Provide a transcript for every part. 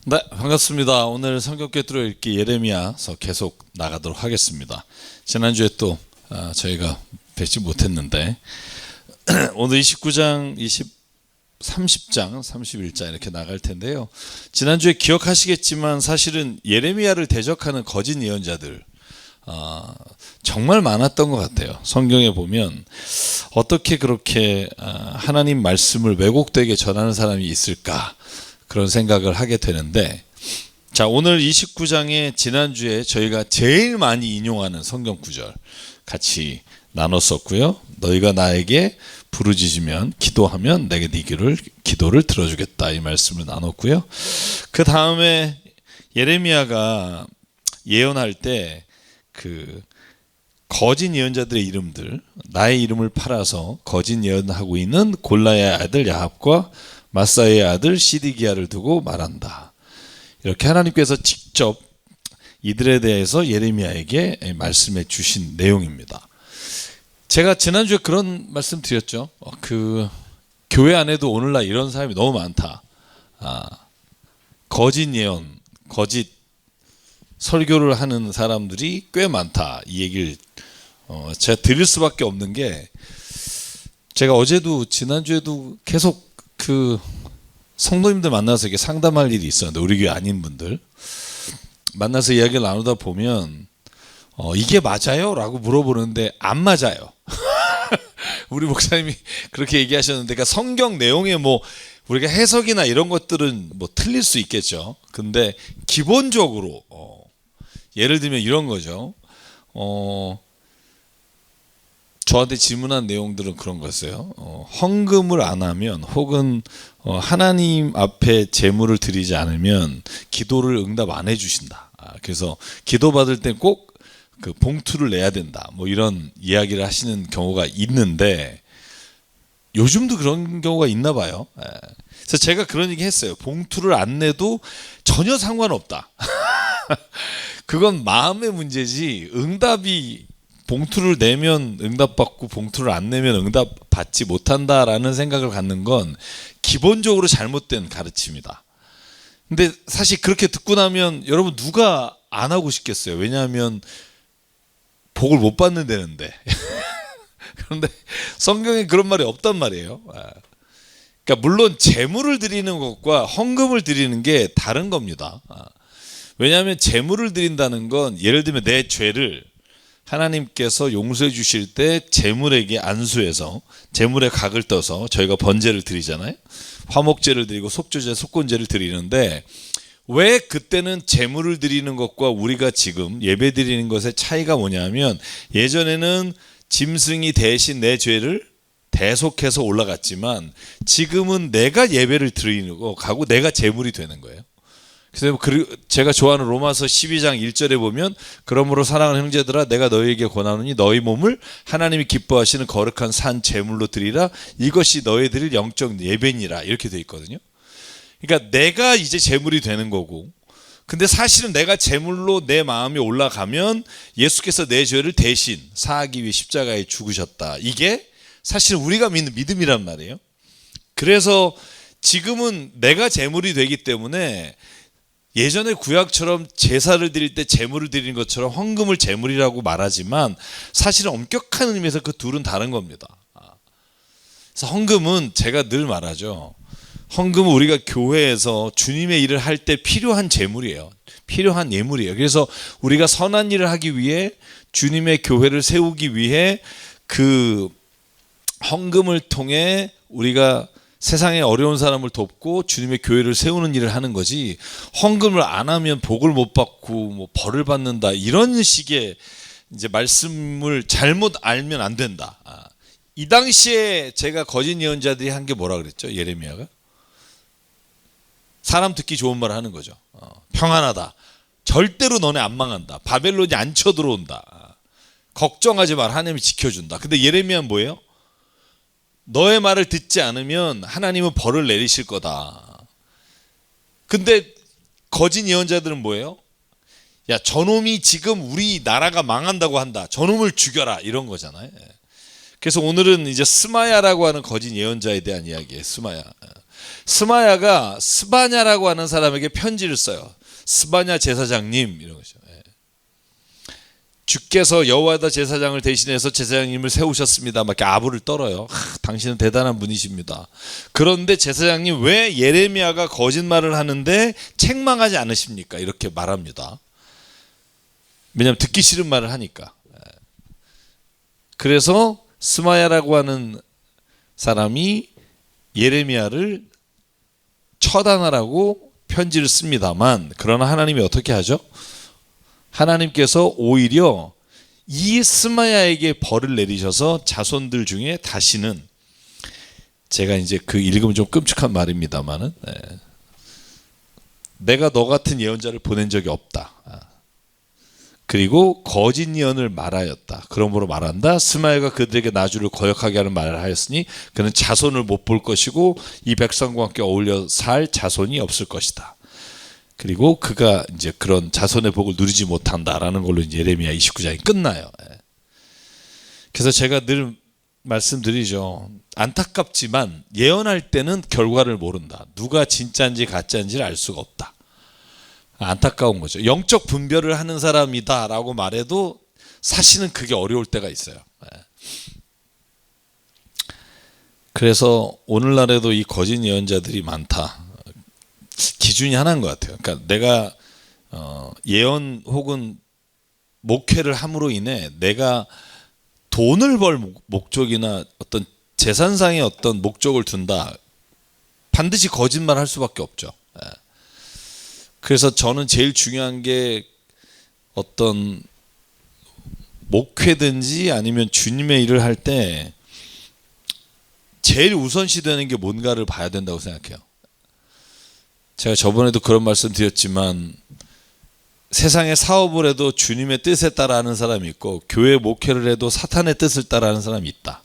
네, 반갑습니다. 오늘 성경 꿰뚫어 읽기 예레미야서 계속 나가도록 하겠습니다. 지난주에 또 저희가 뵙지 못했는데 오늘 29장, 30장, 31장 이렇게 나갈 텐데요. 지난주에 기억하시겠지만 사실은 예레미야를 대적하는 거짓 예언자들 정말 많았던 것 같아요. 성경에 보면 어떻게 그렇게 하나님 말씀을 왜곡되게 전하는 사람이 있을까, 그런 생각을 하게 되는데, 자, 오늘 29장에 지난주에 저희가 제일 많이 인용하는 성경 구절 같이 나눴었고요. 너희가 나에게 부르짖으면 기도하면 내게 네 기도를 들어주겠다, 이 말씀을 나눴고요. 그 다음에 예레미야가 예언할 때 그 거짓 예언자들의 이름들, 나의 이름을 팔아서 거짓 예언하고 있는 골라의 아들 야합과 마사의 아들 시디기야를 두고 말한다. 이렇게 하나님께서 직접 이들에 대해서 예레미야에게 말씀해 주신 내용입니다. 제가 지난주에 그런 말씀 드렸죠. 그 교회 안에도 오늘날 이런 사람이 너무 많다. 거짓 예언, 거짓 설교를 하는 사람들이 꽤 많다, 이 얘기를 제가 드릴 수밖에 없는 게, 제가 어제도 지난주에도 계속 그 성도님들 만나서 이렇게 상담할 일이 있었는데, 우리 교회 아닌 분들 만나서 이야기를 나누다 보면 이게 맞아요? 라고 물어보는데 안 맞아요. 우리 목사님이 그렇게 얘기하셨는데, 그러니까 성경 내용에 뭐 우리가 해석이나 이런 것들은 뭐 틀릴 수 있겠죠. 근데 기본적으로 예를 들면 이런 거죠. 저한테 질문한 내용들은 그런 거였어요. 헌금을 안 하면, 혹은 하나님 앞에 제물을 드리지 않으면 기도를 응답 안 해주신다. 그래서 기도 받을 땐 꼭 그 봉투를 내야 된다, 뭐 이런 이야기를 하시는 경우가 있는데, 요즘도 그런 경우가 있나 봐요. 그래서 제가 그런 얘기 했어요. 봉투를 안 내도 전혀 상관없다. 그건 마음의 문제지, 응답이 봉투를 내면 응답받고 봉투를 안 내면 응답받지 못한다라는 생각을 갖는 건 기본적으로 잘못된 가르침이다. 근데 사실 그렇게 듣고 나면 여러분 누가 안 하고 싶겠어요? 왜냐하면 복을 못 받는다는데. 그런데 성경에 그런 말이 없단 말이에요. 그러니까 물론 제물을 드리는 것과 헌금을 드리는 게 다른 겁니다. 왜냐하면 제물을 드린다는 건, 예를 들면 내 죄를 하나님께서 용서해 주실 때 제물에게 안수해서 제물의 각을 떠서 저희가 번제를 드리잖아요. 화목제를 드리고 속죄제, 속건제를 드리는데, 왜 그때는 제물을 드리는 것과 우리가 지금 예배 드리는 것의 차이가 뭐냐면, 예전에는 짐승이 대신 내 죄를 대속해서 올라갔지만 지금은 내가 예배를 드리는 거 가고 내가 제물이 되는 거예요. 그래서 제가 좋아하는 로마서 12장 1절에 보면, 그러므로 사랑하는 형제들아 내가 너희에게 권하노니 너희 몸을 하나님이 기뻐하시는 거룩한 산 제물로 드리라, 이것이 너희 드릴 영적 예배니라, 이렇게 돼 있거든요. 그러니까 내가 이제 제물이 되는 거고, 근데 사실은 내가 제물로 내 마음이 올라가면 예수께서 내 죄를 대신 사하기 위해 십자가에 죽으셨다. 이게 사실 우리가 믿는 믿음이란 말이에요. 그래서 지금은 내가 제물이 되기 때문에 예전에 구약처럼 제사를 드릴 때 제물을 드리는 것처럼 헌금을 제물이라고 말하지만, 사실은 엄격한 의미에서 그 둘은 다른 겁니다. 그래서 헌금은 제가 늘 말하죠. 헌금은 우리가 교회에서 주님의 일을 할 때 필요한 제물이에요. 필요한 예물이에요. 그래서 우리가 선한 일을 하기 위해, 주님의 교회를 세우기 위해 그 헌금을 통해 우리가 세상에 어려운 사람을 돕고 주님의 교회를 세우는 일을 하는 거지, 헌금을 안 하면 복을 못 받고 뭐 벌을 받는다, 이런 식의 이제 말씀을 잘못 알면 안 된다. 이 당시에 제가 거짓 예언자들이 한 게 뭐라 그랬죠? 예레미야가 사람 듣기 좋은 말을 하는 거죠. 평안하다, 절대로 너네 안 망한다, 바벨론이 안 쳐들어온다, 걱정하지 말, 하나님이 지켜준다. 근데 예레미야는 뭐예요? 너의 말을 듣지 않으면 하나님은 벌을 내리실 거다. 근데 거짓 예언자들은 뭐예요? 야, 저놈이 지금 우리 나라가 망한다고 한다, 저놈을 죽여라, 이런 거잖아요. 그래서 오늘은 이제 스마야라고 하는 거짓 예언자에 대한 이야기예요. 스마야. 스마야가 스바냐라고 하는 사람에게 편지를 써요. 스바냐 제사장님 이런 거죠. 주께서 여호와다 제사장을 대신해서 제사장님을 세우셨습니다. 막 이렇게 아부를 떨어요. 당신은 대단한 분이십니다. 그런데 제사장님 왜 예레미야가 거짓말을 하는데 책망하지 않으십니까? 이렇게 말합니다. 왜냐하면 듣기 싫은 말을 하니까. 그래서 스마야라고 하는 사람이 예레미야를 처단하라고 편지를 씁니다만, 그러나 하나님이 어떻게 하죠? 하나님께서 오히려 이 스마야에게 벌을 내리셔서 자손들 중에 다시는, 제가 이제 그 읽으면 좀 끔찍한 말입니다만은, 내가 너 같은 예언자를 보낸 적이 없다. 그리고 거짓 예언을 말하였다. 그러므로 말한다. 스마야가 그들에게 나주를 거역하게 하는 말을 하였으니 그는 자손을 못 볼 것이고 이 백성과 함께 어울려 살 자손이 없을 것이다. 그리고 그가 이제 그런 자손의 복을 누리지 못한다라는 걸로 이제 예레미야 29장이 끝나요. 그래서 제가 늘 말씀드리죠. 안타깝지만 예언할 때는 결과를 모른다. 누가 진짜인지 가짜인지를 알 수가 없다. 안타까운 거죠. 영적 분별을 하는 사람이다라고 말해도 사실은 그게 어려울 때가 있어요. 그래서 오늘날에도 이 거짓 예언자들이 많다. 기준이 하나인 것 같아요. 그러니까 내가 예언 혹은 목회를 함으로 인해 내가 돈을 벌 목적이나 어떤 재산상의 어떤 목적을 둔다. 반드시 거짓말 할 수밖에 없죠. 그래서 저는 제일 중요한 게 어떤 목회든지 아니면 주님의 일을 할 때 제일 우선시 되는 게 뭔가를 봐야 된다고 생각해요. 제가 저번에도 그런 말씀 드렸지만 세상에 사업을 해도 주님의 뜻에 따라 하는 사람이 있고 교회 목회를 해도 사탄의 뜻을 따라 하는 사람이 있다.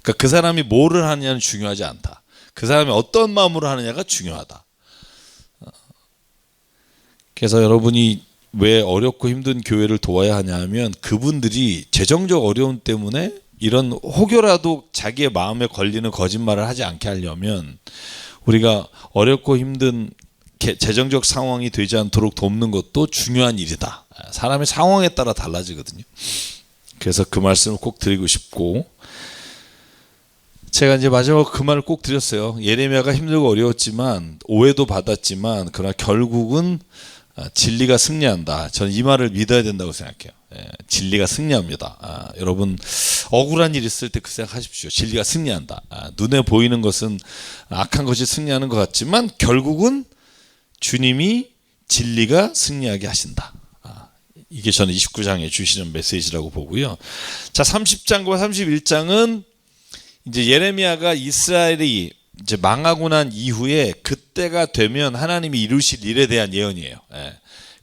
그러니까 그 사람이 뭐를 하느냐는 중요하지 않다. 그 사람이 어떤 마음으로 하느냐가 중요하다. 그래서 여러분이 왜 어렵고 힘든 교회를 도와야 하냐 하면 그분들이 재정적 어려움 때문에 이런 혹여라도 자기의 마음에 걸리는 거짓말을 하지 않게 하려면 우리가 어렵고 힘든 재정적 상황이 되지 않도록 돕는 것도 중요한 일이다. 사람의 상황에 따라 달라지거든요. 그래서 그 말씀을 꼭 드리고 싶고, 제가 이제 마지막으로 그 말을 꼭 드렸어요. 예레미야가 힘들고 어려웠지만 오해도 받았지만 그러나 결국은 진리가 승리한다. 저는 이 말을 믿어야 된다고 생각해요. 진리가 승리합니다. 여러분 억울한 일 있을 때 그 생각하십시오. 진리가 승리한다. 눈에 보이는 것은 악한 것이 승리하는 것 같지만 결국은 주님이 진리가 승리하게 하신다. 이게 저는 29장에 주시는 메시지라고 보고요. 자, 30장과 31장은 이제 예레미야가 이스라엘이 이제 망하고 난 이후에 그때가 되면 하나님이 이루실 일에 대한 예언이에요.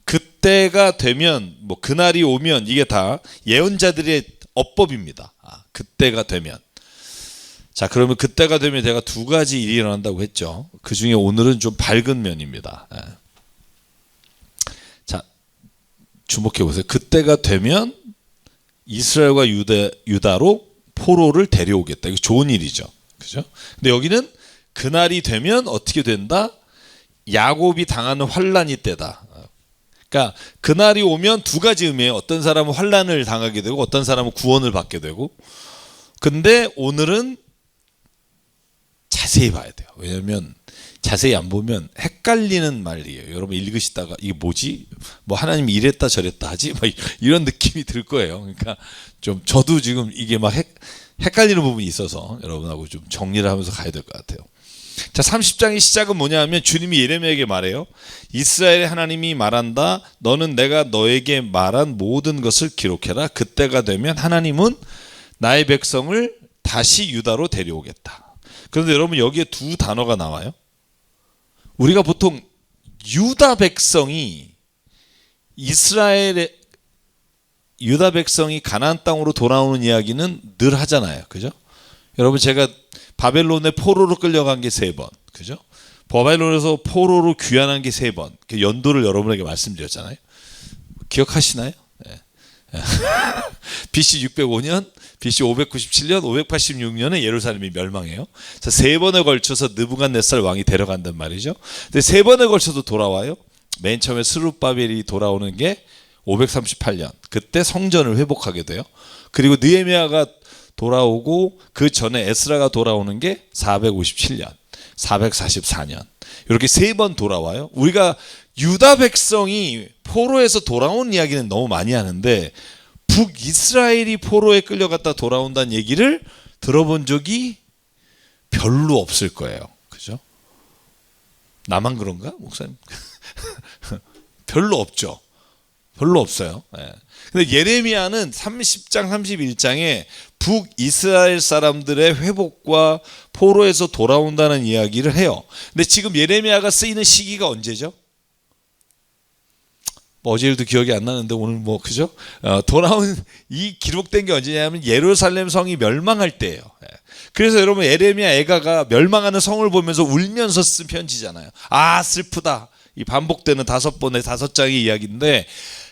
그때가 되면 뭐 그날이 오면 이게 다 예언자들의 어법입니다. 그때가 되면. 자, 그러면 그때가 되면 제가 두 가지 일이 일어난다고 했죠. 그 중에 오늘은 좀 밝은 면입니다. 자, 주목해 보세요. 그때가 되면 이스라엘과 유다로 포로를 데려오겠다. 이거 좋은 일이죠. 그죠? 근데 여기는 그날이 되면 어떻게 된다? 야곱이 당하는 환란이 때다. 그러니까 그날이 오면 두 가지 의미예요. 어떤 사람은 환란을 당하게 되고 어떤 사람은 구원을 받게 되고. 근데 오늘은 자세히 봐야 돼요. 왜냐하면 자세히 안 보면 헷갈리는 말이에요. 여러분 읽으시다가 이게 뭐지? 뭐 하나님이 이랬다 저랬다 하지? 막 이런 느낌이 들 거예요. 그러니까 좀 저도 지금 이게 막 헷갈리는 부분이 있어서 여러분하고 좀 정리를 하면서 가야 될 것 같아요. 자, 30장의 시작은 뭐냐 하면 주님이 예레미야에게 말해요. 이스라엘의 하나님이 말한다. 너는 내가 너에게 말한 모든 것을 기록해라. 그때가 되면 하나님은 나의 백성을 다시 유다로 데려오겠다. 그런데 여러분 여기에 두 단어가 나와요. 우리가 보통 유다 백성이 유다 백성이 가나안 땅으로 돌아오는 이야기는 늘 하잖아요. 그죠? 여러분 제가 바벨론에 포로로 끌려간 게 3번. 그죠? 바벨론에서 포로로 귀환한 게 3번. 그 연도를 여러분에게 말씀드렸잖아요. 기억하시나요? 네. BC 605년, BC 597년, 586년에 예루살렘이 멸망해요. 자, 세 번에 걸쳐서 느부갓네살 왕이 데려간단 말이죠. 근데 세 번에 걸쳐서 돌아와요. 맨 처음에 스룹바벨이 돌아오는 게 538년. 그때 성전을 회복하게 돼요. 그리고 느헤미야가 돌아오고 그 전에 에스라가 돌아오는 게 457년, 444년. 이렇게 세 번 돌아와요. 우리가 유다 백성이 포로에서 돌아온 이야기는 너무 많이 하는데 북이스라엘이 포로에 끌려갔다 돌아온다는 얘기를 들어본 적이 별로 없을 거예요. 그죠? 나만 그런가? 목사님? 별로 없죠. 별로 없어요. 예. 근데 예레미야는 30장 31장에 북이스라엘 사람들의 회복과 포로에서 돌아온다는 이야기를 해요. 근데 지금 예레미야가 쓰이는 시기가 언제죠? 어제 일도 기억이 안 나는데 오늘 그죠? 돌아온 이 기록된 게 언제냐면 예루살렘 성이 멸망할 때예요. 그래서 여러분 예레미야 애가가 멸망하는 성을 보면서 울면서 쓴 편지잖아요. 아 슬프다. 이 반복되는 5번의 5장의 이야기인데,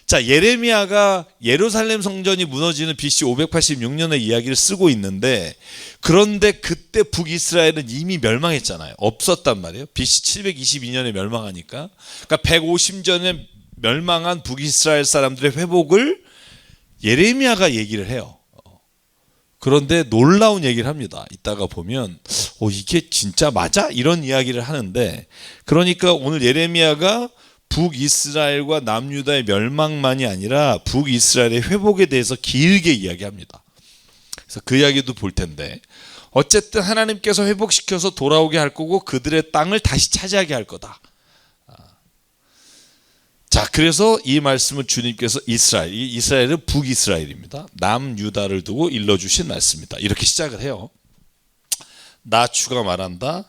자 예레미야가 예루살렘 성전이 무너지는 BC 586년의 이야기를 쓰고 있는데, 그런데 그때 북이스라엘은 이미 멸망했잖아요. 없었단 말이에요. BC 722년에 멸망하니까. 그러니까 150년에 멸망한 북이스라엘 사람들의 회복을 예레미야가 얘기를 해요. 그런데 놀라운 얘기를 합니다. 이따가 보면 이게 진짜 맞아? 이런 이야기를 하는데, 그러니까 오늘 예레미야가 북이스라엘과 남유다의 멸망만이 아니라 북이스라엘의 회복에 대해서 길게 이야기합니다. 그래서 그 이야기도 볼 텐데, 어쨌든 하나님께서 회복시켜서 돌아오게 할 거고 그들의 땅을 다시 차지하게 할 거다. 자, 그래서 이 말씀을 주님께서 이스라엘은 북이스라엘입니다. 남유다를 두고 일러주신 말씀입니다. 이렇게 시작을 해요. 나 주가 말한다.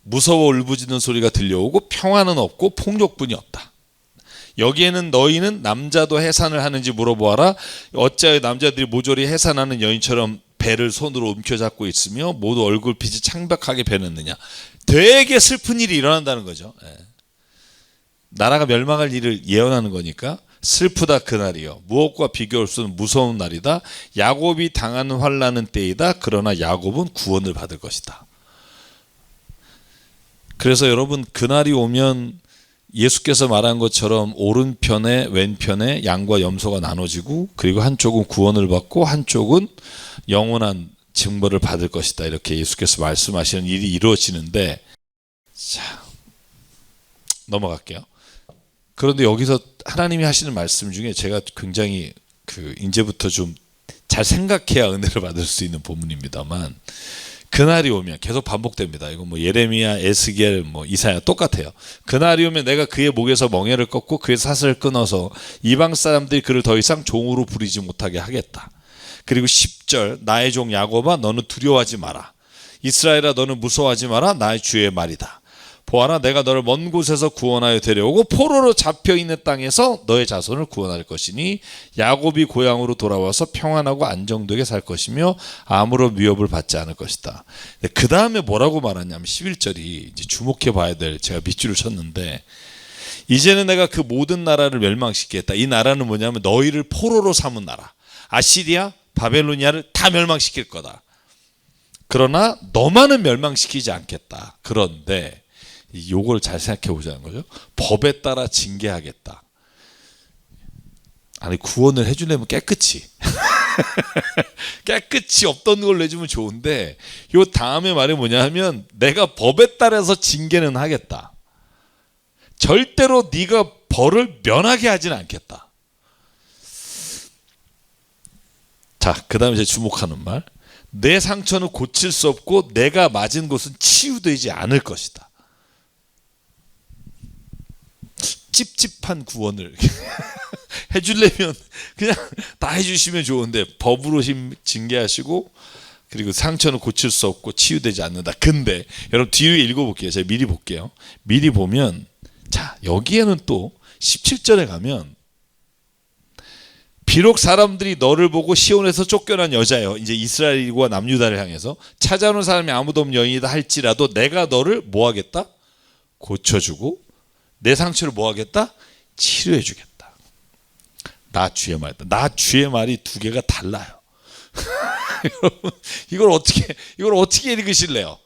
무서워 울부짖는 소리가 들려오고 평화는 없고 폭력뿐이 없다. 여기에는 너희는 남자도 해산을 하는지 물어보아라. 어찌하여 남자들이 모조리 해산하는 여인처럼 배를 손으로 움켜잡고 있으며 모두 얼굴빛이 창백하게 변했느냐. 되게 슬픈 일이 일어난다는 거죠. 나라가 멸망할 일을 예언하는 거니까 슬프다 그날이요. 무엇과 비교할 수 없는 무서운 날이다. 야곱이 당하는 환난은 때이다. 그러나 야곱은 구원을 받을 것이다. 그래서 여러분 그날이 오면 예수께서 말한 것처럼 오른편에 왼편에 양과 염소가 나눠지고, 그리고 한쪽은 구원을 받고 한쪽은 영원한 징벌을 받을 것이다. 이렇게 예수께서 말씀하시는 일이 이루어지는데, 자 넘어갈게요. 그런데 여기서 하나님이 하시는 말씀 중에 제가 굉장히 이제부터 좀 잘 생각해야 은혜를 받을 수 있는 본문입니다만, 그날이 오면 계속 반복됩니다. 이거 예레미야, 에스겔, 이사야 똑같아요. 그날이 오면 내가 그의 목에서 멍에를 꺾고 그의 사슬을 끊어서 이방 사람들이 그를 더 이상 종으로 부리지 못하게 하겠다. 그리고 10절 나의 종 야곱아 너는 두려워하지 마라. 이스라엘아 너는 무서워하지 마라. 나의 주의 말이다. 보아라 내가 너를 먼 곳에서 구원하여 데려오고 포로로 잡혀있는 땅에서 너의 자손을 구원할 것이니 야곱이 고향으로 돌아와서 평안하고 안정되게 살 것이며 아무런 위협을 받지 않을 것이다. 그 다음에 뭐라고 말하냐면 11절이 이제 주목해 봐야 될, 제가 밑줄을 쳤는데, 이제는 내가 그 모든 나라를 멸망시키겠다. 이 나라는 뭐냐면 너희를 포로로 삼은 나라, 아시리아, 바벨로니아를 다 멸망시킬 거다. 그러나 너만은 멸망시키지 않겠다. 그런데 요걸 잘 생각해 보자는 거죠. 법에 따라 징계하겠다. 아니 구원을 해주려면 깨끗이 깨끗이 없던 걸 내주면 좋은데, 요 다음에 말이 뭐냐 하면 내가 법에 따라서 징계는 하겠다. 절대로 네가 벌을 면하게 하지는 않겠다. 자, 그 다음에 제가 주목하는 말, 내 상처는 고칠 수 없고 내가 맞은 곳은 치유되지 않을 것이다. 찝찝한 구원을 해주려면 그냥 다 해주시면 좋은데 법으로 징계하시고, 그리고 상처는 고칠 수 없고 치유되지 않는다. 근데 여러분 뒤로 읽어볼게요. 제가 미리 볼게요. 미리 보면, 자 여기에는 또 17절에 가면 비록 사람들이 너를 보고 시온에서 쫓겨난 여자여, 이제 이스라엘과 남유다를 향해서 찾아오는 사람이 아무도 없는 여인이다 할지라도 내가 너를 뭐 하겠다? 고쳐주고 내 상처를 뭐 하겠다? 치료해 주겠다. 나 주의 말이다. 나 주의 말이 두 개가 달라요. 여러분, 이걸 어떻게 읽으실래요?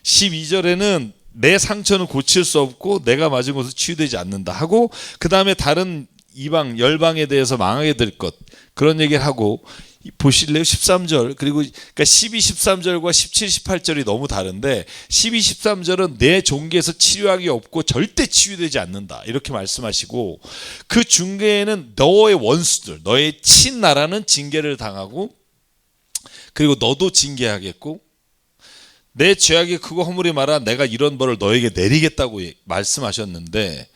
12절에는 내 상처는 고칠 수 없고 내가 맞은 것은 치유되지 않는다 하고, 그 다음에 다른 이방 열방에 대해서 망하게 될 것, 그런 얘기를 하고, 보실래요? 13절, 그리고 그러니까 12, 13절과 17, 18절이 너무 다른데 12, 13절은 내 종기에서 치료하기 없고 절대 치유되지 않는다 이렇게 말씀하시고, 그 중간에는 너의 원수들, 너의 친나라는 징계를 당하고, 그리고 너도 징계하겠고, 내 죄악이 크고 허물이 많아 내가 이런 벌을 너에게 내리겠다고 말씀하셨는데,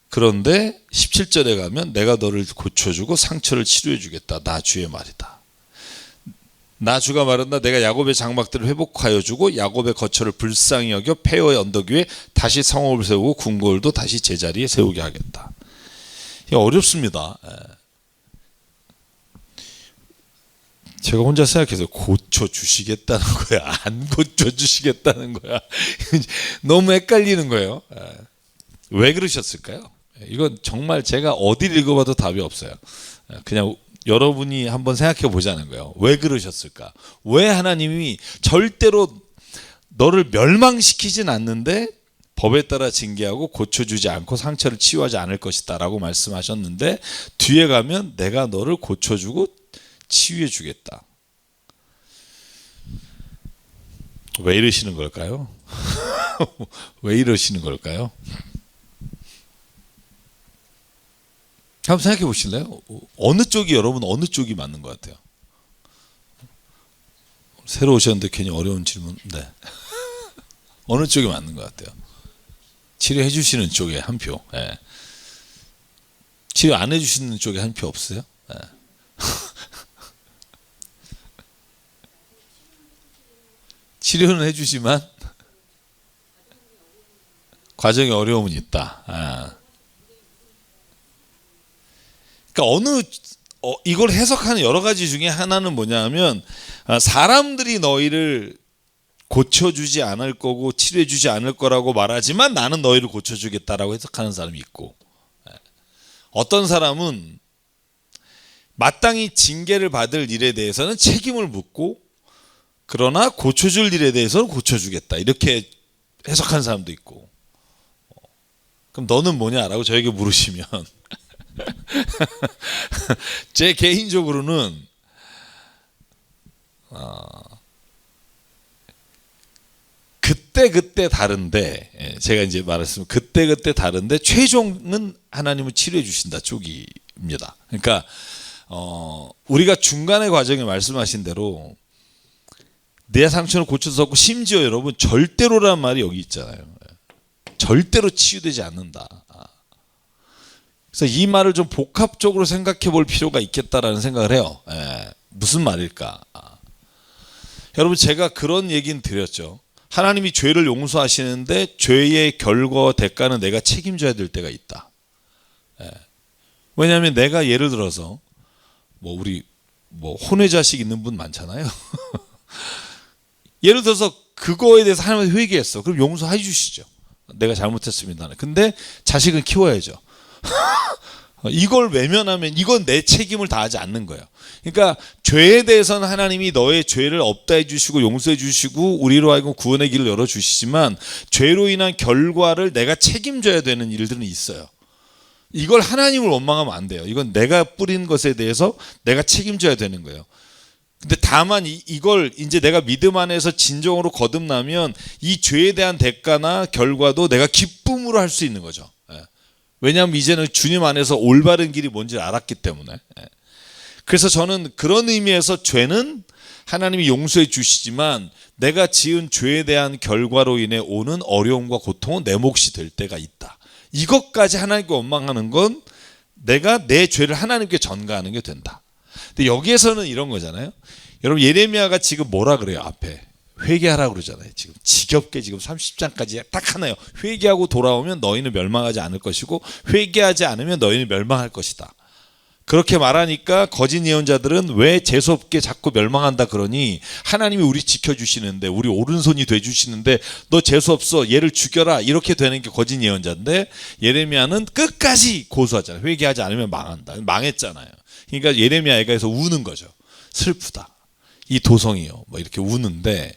그런데 17절에 가면 내가 너를 고쳐주고 상처를 치료해 주겠다. 나 주의 말이다. 나 주가 말한다. 내가 야곱의 장막들을 회복하여 주고 야곱의 거처를 불쌍히 여겨 폐허의 언덕 위에 다시 성읍을 세우고 궁궐도 다시 제자리에 세우게 하겠다. 이게 어렵습니다. 제가 혼자 생각해서 고쳐주시겠다는 거야, 안 고쳐주시겠다는 거야. 너무 헷갈리는 거예요. 왜 그러셨을까요? 이건 정말 제가 어디를 읽어봐도 답이 없어요. 그냥 여러분이 한번 생각해 보자는 거예요. 왜 그러셨을까? 왜 하나님이 절대로 너를 멸망시키진 않는데 법에 따라 징계하고 고쳐주지 않고 상처를 치유하지 않을 것이다 라고 말씀하셨는데, 뒤에 가면 내가 너를 고쳐주고 치유해 주겠다. 왜 이러시는 걸까요? 왜 이러시는 걸까요? 한번 생각해 보실래요? 어느 쪽이, 여러분 어느 쪽이 맞는 것 같아요? 새로 오셨는데 괜히 어려운 질문. 네. 어느 쪽이 맞는 것 같아요? 치료해 주시는 쪽에 한 표. 네. 치료 안 해주시는 쪽에 한 표 없어요? 네. 치료는 해주지만 과정에 어려움은 있다. 그러니까 이걸 해석하는 여러 가지 중에 하나는 뭐냐면, 사람들이 너희를 고쳐주지 않을 거고 치료해주지 않을 거라고 말하지만 나는 너희를 고쳐주겠다라고 해석하는 사람이 있고, 어떤 사람은 마땅히 징계를 받을 일에 대해서는 책임을 묻고, 그러나 고쳐줄 일에 대해서는 고쳐주겠다 이렇게 해석하는 사람도 있고. 그럼 너는 뭐냐라고 저에게 물으시면 제 개인적으로는 그때 다른데, 제가 이제 말했으면 그때 다른데 최종은 하나님은 치료해 주신다 쪽입니다. 그러니까 우리가 중간의 과정에 말씀하신 대로 내 상처는 고쳐서 없고, 심지어 여러분 절대로란 말이 여기 있잖아요. 절대로 치유되지 않는다. 그래서 이 말을 좀 복합적으로 생각해 볼 필요가 있겠다라는 생각을 해요. 무슨 말일까? 여러분, 제가 그런 얘기는 드렸죠. 하나님이 죄를 용서하시는데 죄의 결과와 대가는 내가 책임져야 될 때가 있다. 왜냐하면 내가 예를 들어서 우리 혼외 자식 있는 분 많잖아요. 예를 들어서 그거에 대해서 하나님한테 회개했어. 그럼 용서해 주시죠. 내가 잘못했습니다. 근데 자식은 키워야죠. 이걸 외면하면 이건 내 책임을 다하지 않는 거예요. 그러니까 죄에 대해서는 하나님이 너의 죄를 없다해 주시고 용서해 주시고 우리로 하여금 구원의 길을 열어주시지만, 죄로 인한 결과를 내가 책임져야 되는 일들은 있어요. 이걸 하나님을 원망하면 안 돼요. 이건 내가 뿌린 것에 대해서 내가 책임져야 되는 거예요. 근데 다만 이걸 이제 내가 믿음 안에서 진정으로 거듭나면 이 죄에 대한 대가나 결과도 내가 기쁨으로 할 수 있는 거죠. 왜냐하면 이제는 주님 안에서 올바른 길이 뭔지 알았기 때문에. 그래서 저는 그런 의미에서 죄는 하나님이 용서해 주시지만 내가 지은 죄에 대한 결과로 인해 오는 어려움과 고통은 내 몫이 될 때가 있다. 이것까지 하나님께 원망하는 건 내가 내 죄를 하나님께 전가하는 게 된다. 근데 여기에서는 이런 거잖아요. 여러분, 예레미야가 지금 뭐라 그래요? 앞에 회개하라고 그러잖아요. 지금 지겹게 지금 30장까지 딱 하나요. 회개하고 돌아오면 너희는 멸망하지 않을 것이고 회개하지 않으면 너희는 멸망할 것이다. 그렇게 말하니까 거짓 예언자들은 왜 재수없게 자꾸 멸망한다 그러니 하나님이 우리 지켜주시는데 우리 오른손이 돼주시는데 너 재수없어 얘를 죽여라 이렇게 되는 게 거짓 예언자인데 예레미야는 끝까지 고수하잖아요. 회개하지 않으면 망한다. 망했잖아요. 그러니까 예레미야 애가에서 우는 거죠. 슬프다. 이 도성이요. 뭐 이렇게 우는데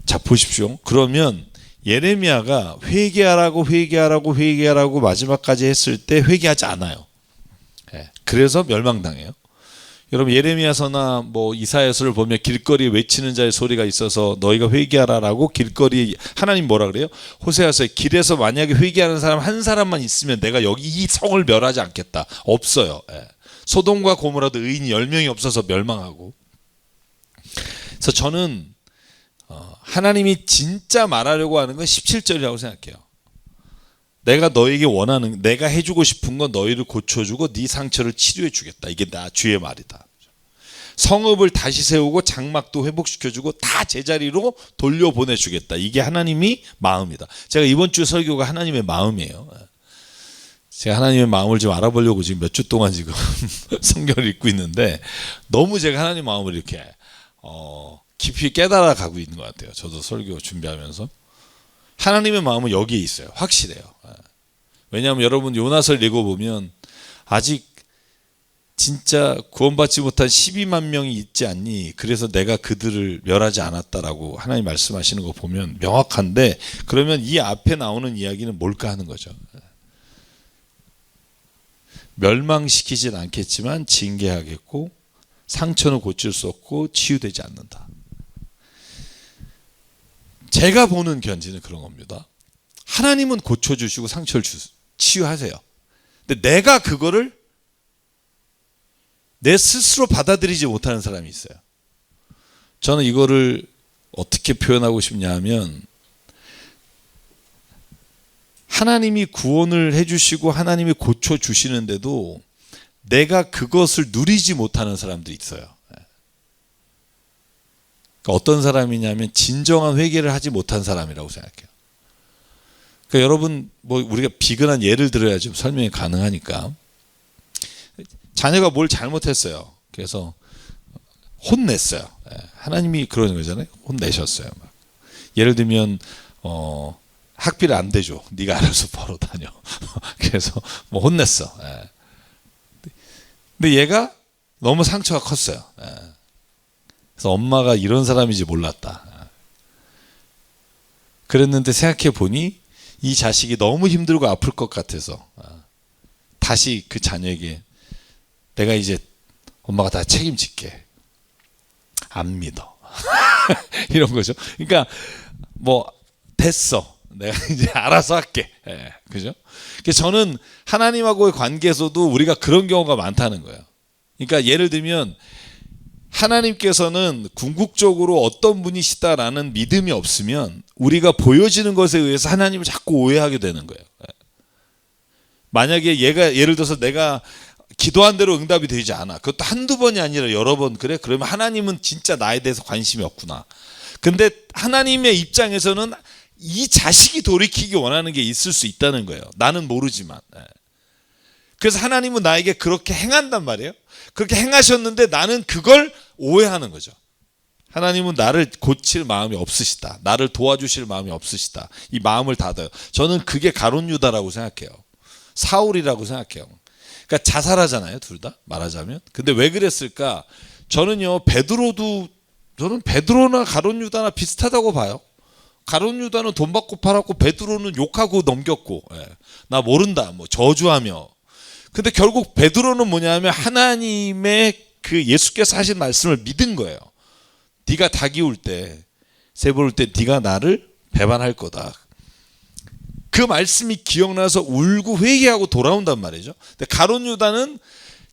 자 보십시오. 그러면 예레미야가 회개하라고 마지막까지 했을 때 회개하지 않아요. 그래서 멸망당해요. 여러분 예레미야서나 뭐 이사야서를 보면 길거리에 외치는 자의 소리가 있어서 너희가 회개하라라고 길거리 하나님 뭐라 그래요? 호세아서에 길에서 만약에 회개하는 사람 한 사람만 있으면 내가 여기 이 성을 멸하지 않겠다. 없어요. 소돔과 고모라도 의인이 10명이 없어서 멸망하고. 그래서 저는 하나님이 진짜 말하려고 하는 건 17절이라고 생각해요. 내가 너에게 원하는 내가 해주고 싶은 건 너희를 고쳐주고 네 상처를 치료해 주겠다. 이게 나 주의 말이다. 성읍을 다시 세우고 장막도 회복시켜주고 다 제자리로 돌려보내주겠다. 이게 하나님이 마음이다. 제가 이번 주 설교가 하나님의 마음이에요. 제가 하나님의 마음을 좀 알아보려고 지금 몇 주 동안 지금 성경을 읽고 있는데 너무 제가 하나님 마음을 이렇게 깊이 깨달아 가고 있는 것 같아요. 저도 설교 준비하면서 하나님의 마음은 여기에 있어요. 확실해요. 왜냐하면 여러분 요나서를 읽어보면 아직 진짜 구원받지 못한 12만 명이 있지 않니? 그래서 내가 그들을 멸하지 않았다라고 하나님 말씀하시는 거 보면 명확한데 그러면 이 앞에 나오는 이야기는 뭘까 하는 거죠. 멸망시키진 않겠지만 징계하겠고 상처는 고칠 수 없고 치유되지 않는다. 제가 보는 견지는 그런 겁니다. 하나님은 고쳐주시고 상처를 치유하세요. 근데 내가 그거를 내 스스로 받아들이지 못하는 사람이 있어요. 저는 이거를 어떻게 표현하고 싶냐 하면 하나님이 구원을 해주시고 하나님이 고쳐주시는데도 내가 그것을 누리지 못하는 사람들이 있어요. 그러니까 어떤 사람이냐면 진정한 회개를 하지 못한 사람이라고 생각해요. 그러니까 여러분 뭐 우리가 비근한 예를 들어야 좀 설명이 가능하니까 자녀가 뭘 잘못했어요. 그래서 혼냈어요. 하나님이 그러는 거잖아요. 혼내셨어요. 막. 예를 들면 학비를 안 대줘. 네가 알아서 벌어 다녀. 그래서 뭐 혼냈어. 근데 얘가 너무 상처가 컸어요. 그래서 엄마가 이런 사람인지 몰랐다. 그랬는데 생각해 보니 이 자식이 너무 힘들고 아플 것 같아서 다시 그 자녀에게 내가 이제 엄마가 다 책임질게. 안 믿어. 이런 거죠. 그러니까 뭐 됐어. 내가 이제 알아서 할게. 그죠? 그래서 저는 하나님하고의 관계에서도 우리가 그런 경우가 많다는 거예요. 그러니까 예를 들면 하나님께서는 궁극적으로 어떤 분이시다라는 믿음이 없으면 우리가 보여지는 것에 의해서 하나님을 자꾸 오해하게 되는 거예요. 만약에 얘가 예를 들어서 내가 기도한 대로 응답이 되지 않아. 그것도 한두 번이 아니라 여러 번 그래? 그러면 하나님은 진짜 나에 대해서 관심이 없구나. 근데 하나님의 입장에서는 이 자식이 돌이키기 원하는 게 있을 수 있다는 거예요. 나는 모르지만. 그래서 하나님은 나에게 그렇게 행한단 말이에요. 그렇게 행하셨는데 나는 그걸 오해하는 거죠. 하나님은 나를 고칠 마음이 없으시다. 나를 도와주실 마음이 없으시다. 이 마음을 닫아요. 저는 그게 가룟 유다라고 생각해요. 사울이라고 생각해요. 그러니까 자살하잖아요, 둘 다 말하자면. 근데 왜 그랬을까? 저는 베드로나 가룟 유다나 비슷하다고 봐요. 가룟 유다는 돈 받고 팔았고 베드로는 욕하고 넘겼고, 나 모른다, 뭐 저주하며. 근데 결국 베드로는 뭐냐면 하나님의 그 예수께서 하신 말씀을 믿은 거예요. 네가 닭이 울 때, 새보 울 때 네가 나를 배반할 거다. 그 말씀이 기억나서 울고 회개하고 돌아온단 말이죠. 근데 가룟 유다는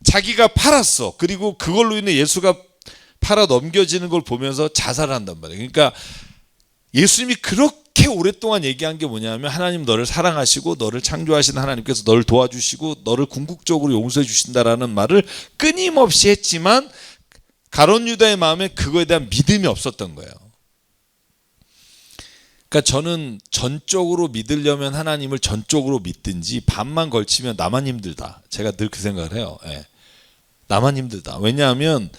자기가 팔았어. 그리고 그걸로 인해 예수가 팔아 넘겨지는 걸 보면서 자살을 한단 말이에요. 그러니까 예수님이 그렇게 오랫동안 얘기한 게 뭐냐면 하나님 너를 사랑하시고 너를 창조하신 하나님께서 너를 도와주시고 너를 궁극적으로 용서해 주신다라는 말을 끊임없이 했지만 가룟 유다의 마음에 그거에 대한 믿음이 없었던 거예요. 그러니까 저는 전적으로 믿으려면 하나님을 전적으로 믿든지 반만 걸치면 나만 힘들다. 제가 늘 그 생각을 해요. 나만 힘들다. 왜냐하면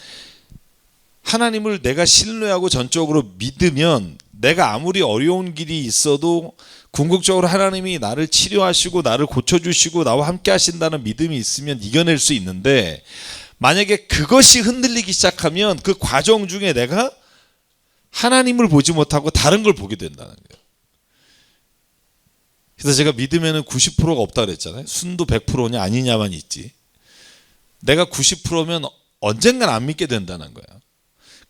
하나님을 내가 신뢰하고 전적으로 믿으면 내가 아무리 어려운 길이 있어도 궁극적으로 하나님이 나를 치료하시고 나를 고쳐주시고 나와 함께 하신다는 믿음이 있으면 이겨낼 수 있는데, 만약에 그것이 흔들리기 시작하면 그 과정 중에 내가 하나님을 보지 못하고 다른 걸 보게 된다는 거예요. 그래서 제가 믿음에는 90%가 없다 그랬잖아요. 순도 100%냐 아니냐만 있지. 내가 90%면 언젠간 안 믿게 된다는 거예요.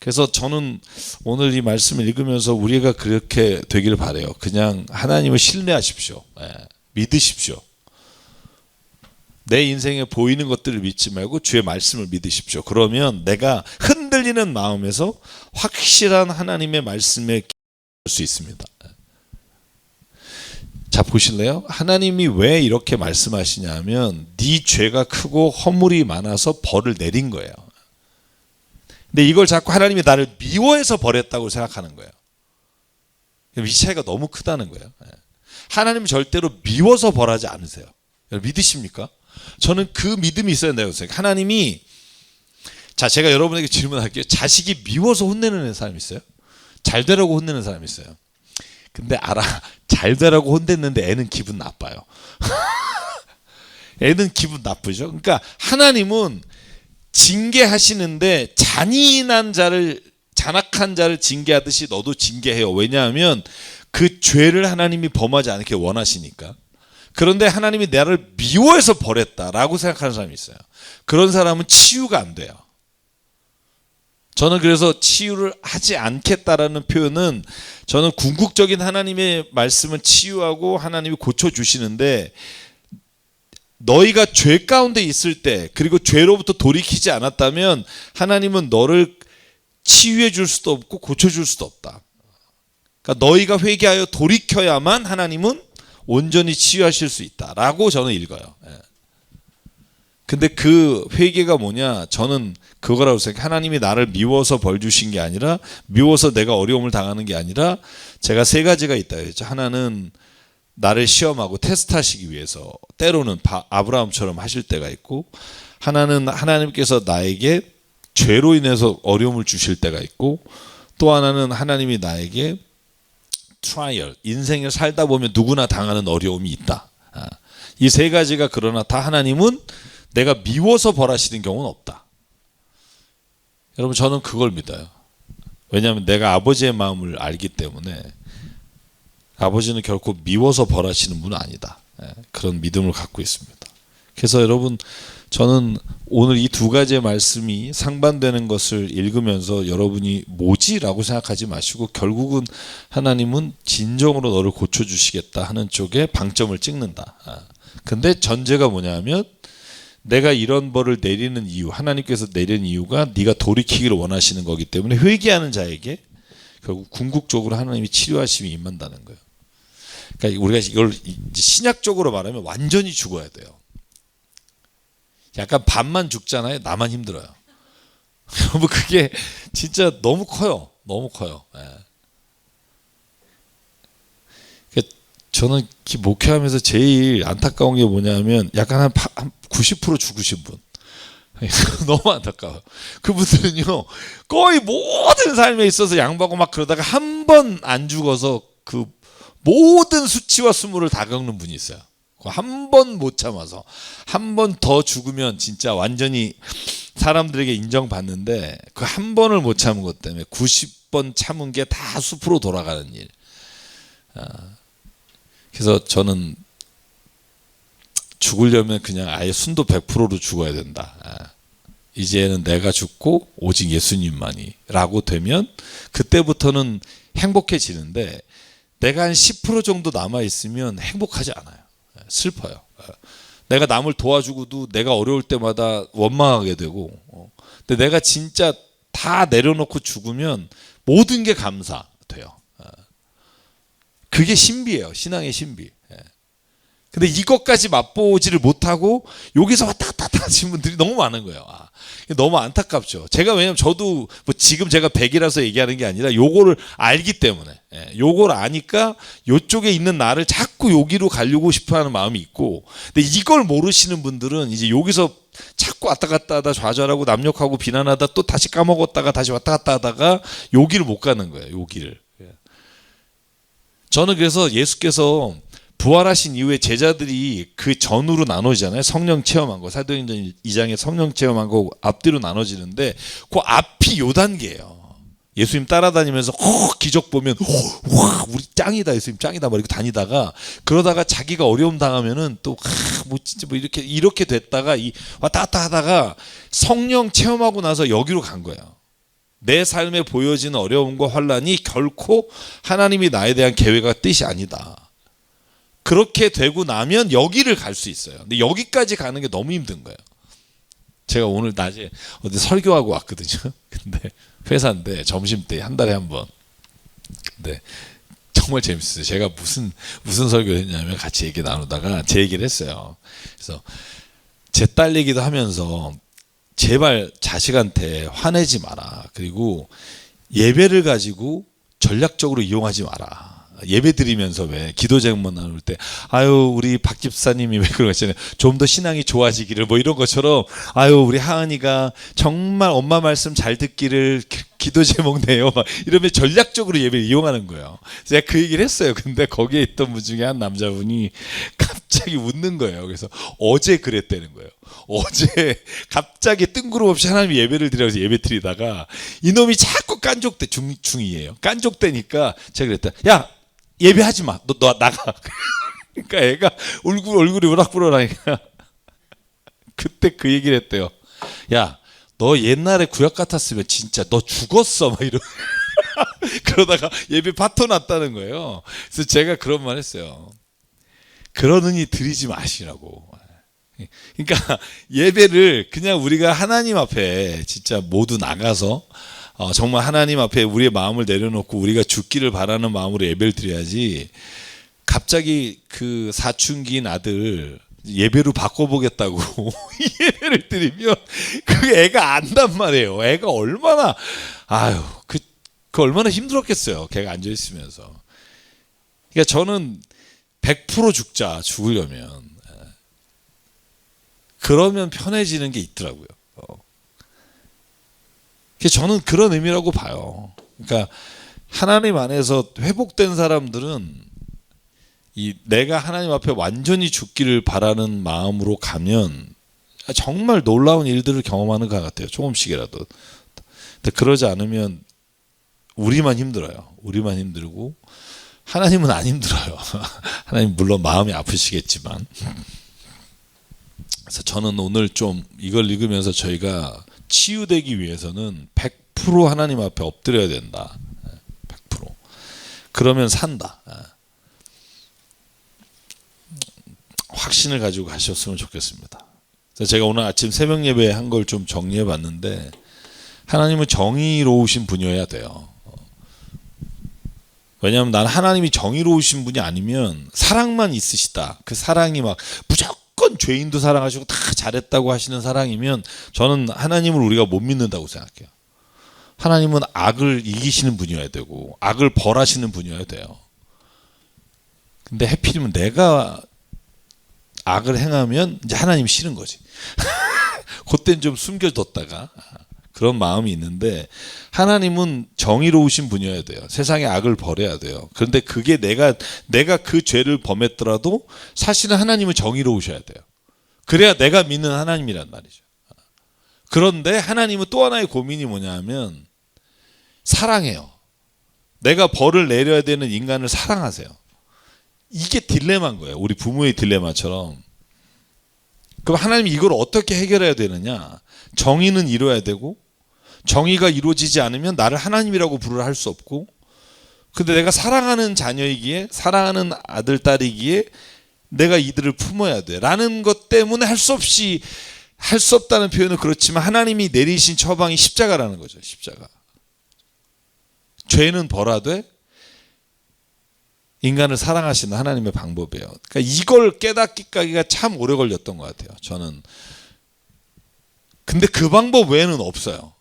그래서 저는 오늘 이 말씀을 읽으면서 우리가 그렇게 되기를 바라요. 그냥 하나님을 신뢰하십시오. 믿으십시오. 내 인생에 보이는 것들을 믿지 말고 주의 말씀을 믿으십시오. 그러면 내가 흔들리는 마음에서 확실한 하나님의 말씀에 기댈 수 있습니다. 자, 보실래요? 하나님이 왜 이렇게 말씀하시냐면 네 죄가 크고 허물이 많아서 벌을 내린 거예요. 근데 이걸 자꾸 하나님이 나를 미워해서 버렸다고 생각하는 거예요. 이 차이가 너무 크다는 거예요. 하나님은 절대로 미워서 벌하지 않으세요. 믿으십니까? 저는 그 믿음이 있어야 된다고 생각해요. 하나님이, 자, 제가 여러분에게 질문할게요. 자식이 미워서 혼내는 사람 있어요? 잘 되라고 혼내는 사람 있어요? 근데 알아, 잘 되라고 혼냈는데 애는 기분 나빠요. 애는 기분 나쁘죠. 그러니까 하나님은 징계하시는데 잔인한 자를, 잔악한 자를 징계하듯이 너도 징계해요. 왜냐하면 그 죄를 하나님이 범하지 않게 원하시니까. 그런데 하나님이 나를 미워해서 버렸다라고 생각하는 사람이 있어요. 그런 사람은 치유가 안 돼요. 저는 그래서 치유를 하지 않겠다라는 표현은, 저는 궁극적인 하나님의 말씀은 치유하고 하나님이 고쳐주시는데, 너희가 죄 가운데 있을 때 그리고 죄로부터 돌이키지 않았다면 하나님은 너를 치유해 줄 수도 없고 고쳐줄 수도 없다. 그러니까 너희가 회개하여 돌이켜야만 하나님은 온전히 치유하실 수 있다라고 저는 읽어요. 근데 그 회개가 뭐냐, 저는 그거라고 생각해요. 하나님이 나를 미워서 벌 주신 게 아니라, 미워서 내가 어려움을 당하는 게 아니라, 제가 세 가지가 있다 그랬죠. 하나는 나를 시험하고 테스트하시기 위해서 때로는 아브라함처럼 하실 때가 있고, 하나는 하나님께서 나에게 죄로 인해서 어려움을 주실 때가 있고, 또 하나는 하나님이 나에게 트라이얼, 인생을 살다 보면 누구나 당하는 어려움이 있다. 이 세 가지가, 그러나 다 하나님은 내가 미워서 벌하시는 경우는 없다. 여러분, 저는 그걸 믿어요. 왜냐하면 내가 아버지의 마음을 알기 때문에, 아버지는 결코 미워서 벌하시는 분은 아니다. 그런 믿음을 갖고 있습니다. 그래서 여러분, 저는 오늘 이 두 가지의 말씀이 상반되는 것을 읽으면서 여러분이 뭐지? 라고 생각하지 마시고, 결국은 하나님은 진정으로 너를 고쳐주시겠다 하는 쪽에 방점을 찍는다. 근데 전제가 뭐냐면, 내가 이런 벌을 내리는 이유, 하나님께서 내리는 이유가 네가 돌이키기를 원하시는 거기 때문에 회개하는 자에게 결국 궁극적으로 하나님이 치료하심이 임한다는 거예요. 그러니까 우리가 이걸 신약적으로 말하면 완전히 죽어야 돼요. 약간 반만 죽잖아요. 나만 힘들어요. 여러분, 그게 진짜 너무 커요. 너무 커요. 저는 목회하면서 제일 안타까운 게 뭐냐면, 약간 한 90% 죽으신 분. 너무 안타까워요. 그분들은요, 거의 모든 삶에 있어서 양보하고 막 그러다가 한 번 안 죽어서 그 모든 수치와 수모를 다 겪는 분이 있어요. 한 번 못 참아서 한 번 더 죽으면 진짜 완전히 사람들에게 인정받는데, 그 한 번을 못 참은 것 때문에 90번 참은 게 다 숲으로 돌아가는 일. 그래서 저는 죽으려면 그냥 아예 순도 100%로 죽어야 된다. 이제는 내가 죽고 오직 예수님만이 라고 되면 그때부터는 행복해지는데, 내가 한 10% 정도 남아있으면 행복하지 않아요. 슬퍼요. 내가 남을 도와주고도 내가 어려울 때마다 원망하게 되고, 근데 내가 진짜 다 내려놓고 죽으면 모든 게 감사돼요. 그게 신비예요. 신앙의 신비. 근데 이것까지 맛보지를 못하고 여기서 왔다 갔다 돌아가신 분들이 너무 많은 거예요. 너무 안타깝죠. 제가 왜냐면 저도 뭐 지금 제가 100이라서 얘기하는 게 아니라 요거를 알기 때문에, 요걸 아니까 요쪽에 있는 나를 자꾸 여기로 가려고 싶어하는 마음이 있고, 근데 이걸 모르시는 분들은 이제 여기서 자꾸 왔다 갔다 하다 좌절하고 남욕하고 비난하다 또 다시 까먹었다가 다시 왔다 갔다 하다가 여기를 못 가는 거예요. 여기를. 저는 그래서 예수께서 부활하신 이후에 제자들이 그 전후로 나눠지잖아요. 성령 체험한 거, 사도행전 2장에 성령 체험한 거 앞뒤로 나눠지는데 그 앞이 요 단계예요. 예수님 따라다니면서 기적 보면 와 우리 짱이다, 예수님 짱이다 막 이렇게 다니다가 그러다가 자기가 어려움 당하면은 또 뭐 진짜 뭐 이렇게 됐다가 왔다 갔다 하다가 성령 체험하고 나서 여기로 간 거예요. 내 삶에 보여지는 어려움과 환난이 결코 하나님이 나에 대한 계획과 뜻이 아니다. 그렇게 되고 나면 여기를 갈 수 있어요. 근데 여기까지 가는 게 너무 힘든 거예요. 제가 오늘 낮에 어디 설교하고 왔거든요. 근데 회사인데 점심때 한 달에 한 번. 근데 정말 재밌었어요. 제가 무슨 설교를 했냐면 같이 얘기 나누다가 제 얘기를 했어요. 그래서 제 딸 얘기도 하면서 제발 자식한테 화내지 마라. 그리고 예배를 가지고 전략적으로 이용하지 마라. 예배 드리면서 왜 기도 제목만 나눌 때 아유 우리 박 집사님이 왜 그런 거 있잖아요. 좀 더 신앙이 좋아지기를 뭐 이런 것처럼 아유 우리 하은이가 정말 엄마 말씀 잘 듣기를 기도 제목 내요 막 이러면 전략적으로 예배를 이용하는 거예요. 제가 그 얘기를 했어요. 근데 거기에 있던 분 중에 한 남자분이 갑자기 웃는 거예요. 그래서 어제 그랬다는 거예요. 어제 갑자기 뜬구름없이 하나님이 예배를 드리라고 예배 드리다가 이놈이 자꾸 깐족대 중2예요. 깐족대니까 제가 그랬다. 야 예배하지 마. 너 나가. 그러니까 애가 얼굴이 우락부락하니까 그때 그 얘기를 했대요. 야, 너 옛날에 구약 같았으면 진짜 너 죽었어. 막 이러. 그러다가 예배 파토 났다는 거예요. 그래서 제가 그런 말 했어요. 그러느니 드리지 마시라고. 그러니까 예배를 그냥 우리가 하나님 앞에 진짜 모두 나가서 정말 하나님 앞에 우리의 마음을 내려놓고 우리가 죽기를 바라는 마음으로 예배를 드려야지 갑자기 그 사춘기인 아들 예배로 바꿔보겠다고 예배를 드리면 그 애가 안단 말이에요. 애가 얼마나 그 얼마나 힘들었겠어요. 걔가 앉아있으면서. 그러니까 저는 100% 죽으려면 그러면 편해지는 게 있더라고요. 저는 그런 의미라고 봐요. 그러니까 하나님 안에서 회복된 사람들은 내가 하나님 앞에 완전히 죽기를 바라는 마음으로 가면 정말 놀라운 일들을 경험하는 것 같아요. 조금씩이라도. 근데 그러지 않으면 우리만 힘들어요. 우리만 힘들고 하나님은 안 힘들어요. 하나님 물론 마음이 아프시겠지만. 그래서 저는 오늘 좀 이걸 읽으면서 저희가 치유되기 위해서는 100% 하나님 앞에 엎드려야 된다. 100%. 그러면 산다. 확신을 가지고 가셨으면 좋겠습니다. 그래서 제가 오늘 아침 새벽 예배 한 걸 좀 정리해 봤는데 하나님은 정의로우신 분이어야 돼요. 왜냐하면 난 하나님이 정의로우신 분이 아니면 사랑만 있으시다. 그 사랑이 막 무조건 죄인도 사랑하시고 다 잘했다고 하시는 사랑이면 저는 하나님을 우리가 못 믿는다고 생각해요. 하나님은 악을 이기시는 분이어야 되고 악을 벌하시는 분이어야 돼요. 근데 해필이면 내가 악을 행하면 이제 하나님이 싫은 거지. 그때는 좀 숨겨뒀다가 그런 마음이 있는데 하나님은 정의로우신 분이어야 돼요. 세상의 악을 벌여야 돼요. 그런데 그게 내가 그 죄를 범했더라도 사실은 하나님은 정의로우셔야 돼요. 그래야 내가 믿는 하나님이란 말이죠. 그런데 하나님은 또 하나의 고민이 뭐냐면 사랑해요. 내가 벌을 내려야 되는 인간을 사랑하세요. 이게 딜레마인 거예요. 우리 부모의 딜레마처럼. 그럼 하나님이 이걸 어떻게 해결해야 되느냐? 정의는 이루어야 되고 정의가 이루어지지 않으면 나를 하나님이라고 부르라 할 수 없고 근데 내가 사랑하는 자녀이기에 사랑하는 아들, 딸이기에 내가 이들을 품어야 돼 라는 것 때문에 할 수 없다는 표현은 그렇지만 하나님이 내리신 처방이 십자가라는 거죠. 십자가. 죄는 벌하되 인간을 사랑하시는 하나님의 방법이에요. 그러니까 이걸 깨닫기까지가 참 오래 걸렸던 것 같아요. 저는 근데 그 방법 외에는 없어요.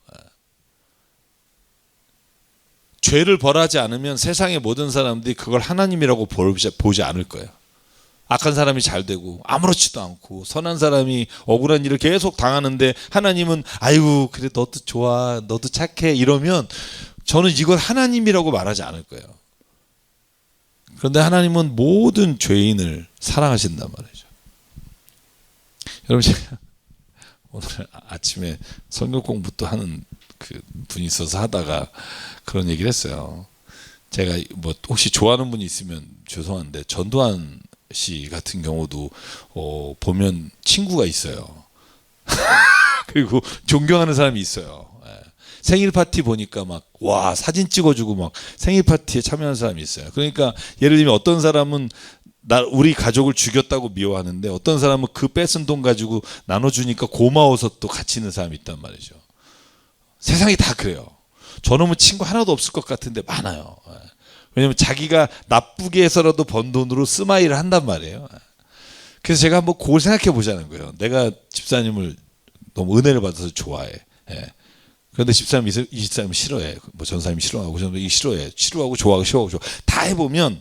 죄를 벌하지 않으면 세상의 모든 사람들이 그걸 하나님이라고 보지 않을 거예요. 악한 사람이 잘 되고 아무렇지도 않고 선한 사람이 억울한 일을 계속 당하는데 하나님은 아이고 그래 너도 좋아 너도 착해 이러면 저는 이걸 하나님이라고 말하지 않을 거예요. 그런데 하나님은 모든 죄인을 사랑하신단 말이죠. 여러분 제가 오늘 아침에 성경 공부도 하는 그 분이 있어서 하다가 그런 얘기를 했어요. 제가 뭐 혹시 좋아하는 분이 있으면 죄송한데 전두환 씨 같은 경우도 보면 친구가 있어요. 그리고 존경하는 사람이 있어요. 생일 파티 보니까 막 와 사진 찍어주고 막 생일 파티에 참여하는 사람이 있어요. 그러니까 예를 들면 어떤 사람은 우리 가족을 죽였다고 미워하는데 어떤 사람은 그 뺏은 돈 가지고 나눠주니까 고마워서 또 같이 있는 사람이 있단 말이죠. 세상이 다 그래요. 저놈은 친구 하나도 없을 것 같은데 많아요. 왜냐면 자기가 나쁘게 해서라도 번 돈으로 스마일을 한단 말이에요. 그래서 제가 한번 그걸 생각해 보자는 거예요. 내가 집사님을 너무 은혜를 받아서 좋아해. 그런데 집사님 이 사람이 싫어해. 뭐 전사님이 싫어하고 저는 싫어해. 싫어하고 좋아하고 싫어하고 좋아. 다 해보면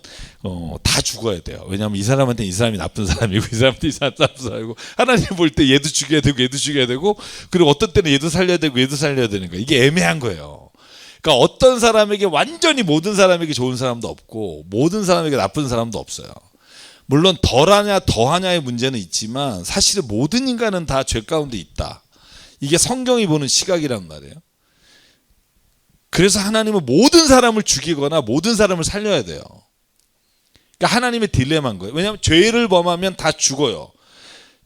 다 죽어야 돼요. 왜냐하면 이 사람한테 이 사람이 나쁜 사람이고 이 사람한테 이 사람이 나쁜 사람이고 하나님 볼 때 얘도 죽여야 되고 얘도 죽여야 되고 그리고 어떤 때는 얘도 살려야 되고 얘도 살려야 되는 거예요. 이게 애매한 거예요. 그러니까 어떤 사람에게 완전히 모든 사람에게 좋은 사람도 없고 모든 사람에게 나쁜 사람도 없어요. 물론 덜하냐 더하냐의 문제는 있지만 사실은 모든 인간은 다 죄 가운데 있다. 이게 성경이 보는 시각이란 말이에요. 그래서 하나님은 모든 사람을 죽이거나 모든 사람을 살려야 돼요. 그러니까 하나님의 딜레마인 거예요. 왜냐하면 죄를 범하면 다 죽어요.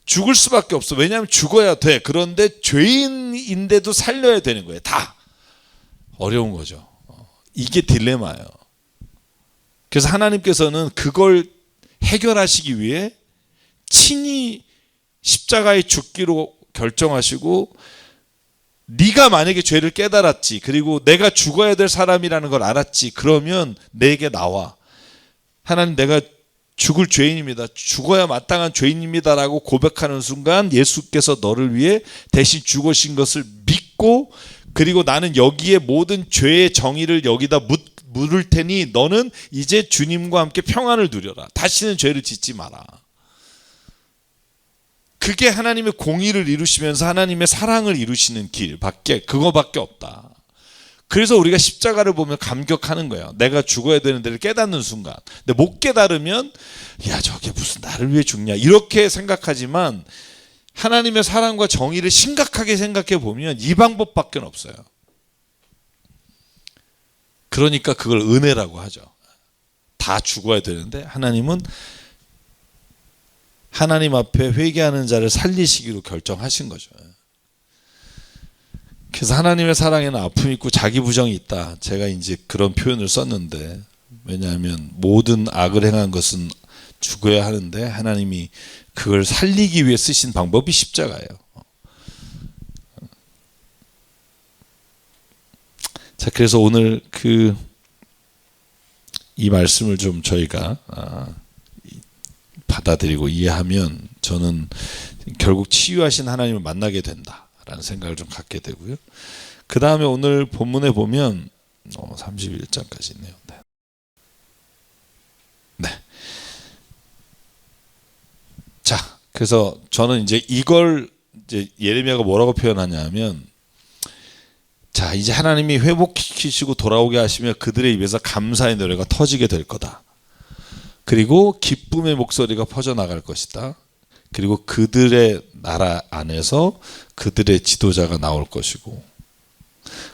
죽을 수밖에 없어. 왜냐하면 죽어야 돼. 그런데 죄인인데도 살려야 되는 거예요. 다. 어려운 거죠. 이게 딜레마예요. 그래서 하나님께서는 그걸 해결하시기 위해 친히 십자가에 죽기로 결정하시고 네가 만약에 죄를 깨달았지 그리고 내가 죽어야 될 사람이라는 걸 알았지 그러면 내게 나와. 하나님 내가 죽을 죄인입니다. 죽어야 마땅한 죄인입니다라고 고백하는 순간 예수께서 너를 위해 대신 죽으신 것을 믿고 그리고 나는 여기에 모든 죄의 정의를 여기다 물을 테니 너는 이제 주님과 함께 평안을 누려라. 다시는 죄를 짓지 마라. 그게 하나님의 공의를 이루시면서 하나님의 사랑을 이루시는 길밖에 그거밖에 없다. 그래서 우리가 십자가를 보면 감격하는 거예요. 내가 죽어야 되는 데를 깨닫는 순간. 근데 못 깨달으면 야 저게 무슨 나를 위해 죽냐 이렇게 생각하지만 하나님의 사랑과 정의를 심각하게 생각해 보면 이 방법밖에 없어요. 그러니까 그걸 은혜라고 하죠. 다 죽어야 되는데 하나님은 하나님 앞에 회개하는 자를 살리시기로 결정하신 거죠. 그래서 하나님의 사랑에는 아픔이 있고 자기 부정이 있다. 제가 이제 그런 표현을 썼는데 왜냐하면 모든 악을 행한 것은 죽어야 하는데 하나님이 그걸 살리기 위해 쓰신 방법이 십자가예요. 자, 그래서 오늘 이 말씀을 좀 저희가 받아들이고 이해하면 저는 결국 치유하신 하나님을 만나게 된다라는 생각을 좀 갖게 되고요. 그 다음에 오늘 본문에 보면 31장까지 있네요. 네. 자, 그래서 저는 이제 이걸 이제 예레미야가 뭐라고 표현하냐면 자, 이제 하나님이 회복시키시고 돌아오게 하시며 그들의 입에서 감사의 노래가 터지게 될 거다. 그리고 기쁨의 목소리가 퍼져나갈 것이다. 그리고 그들의 나라 안에서 그들의 지도자가 나올 것이고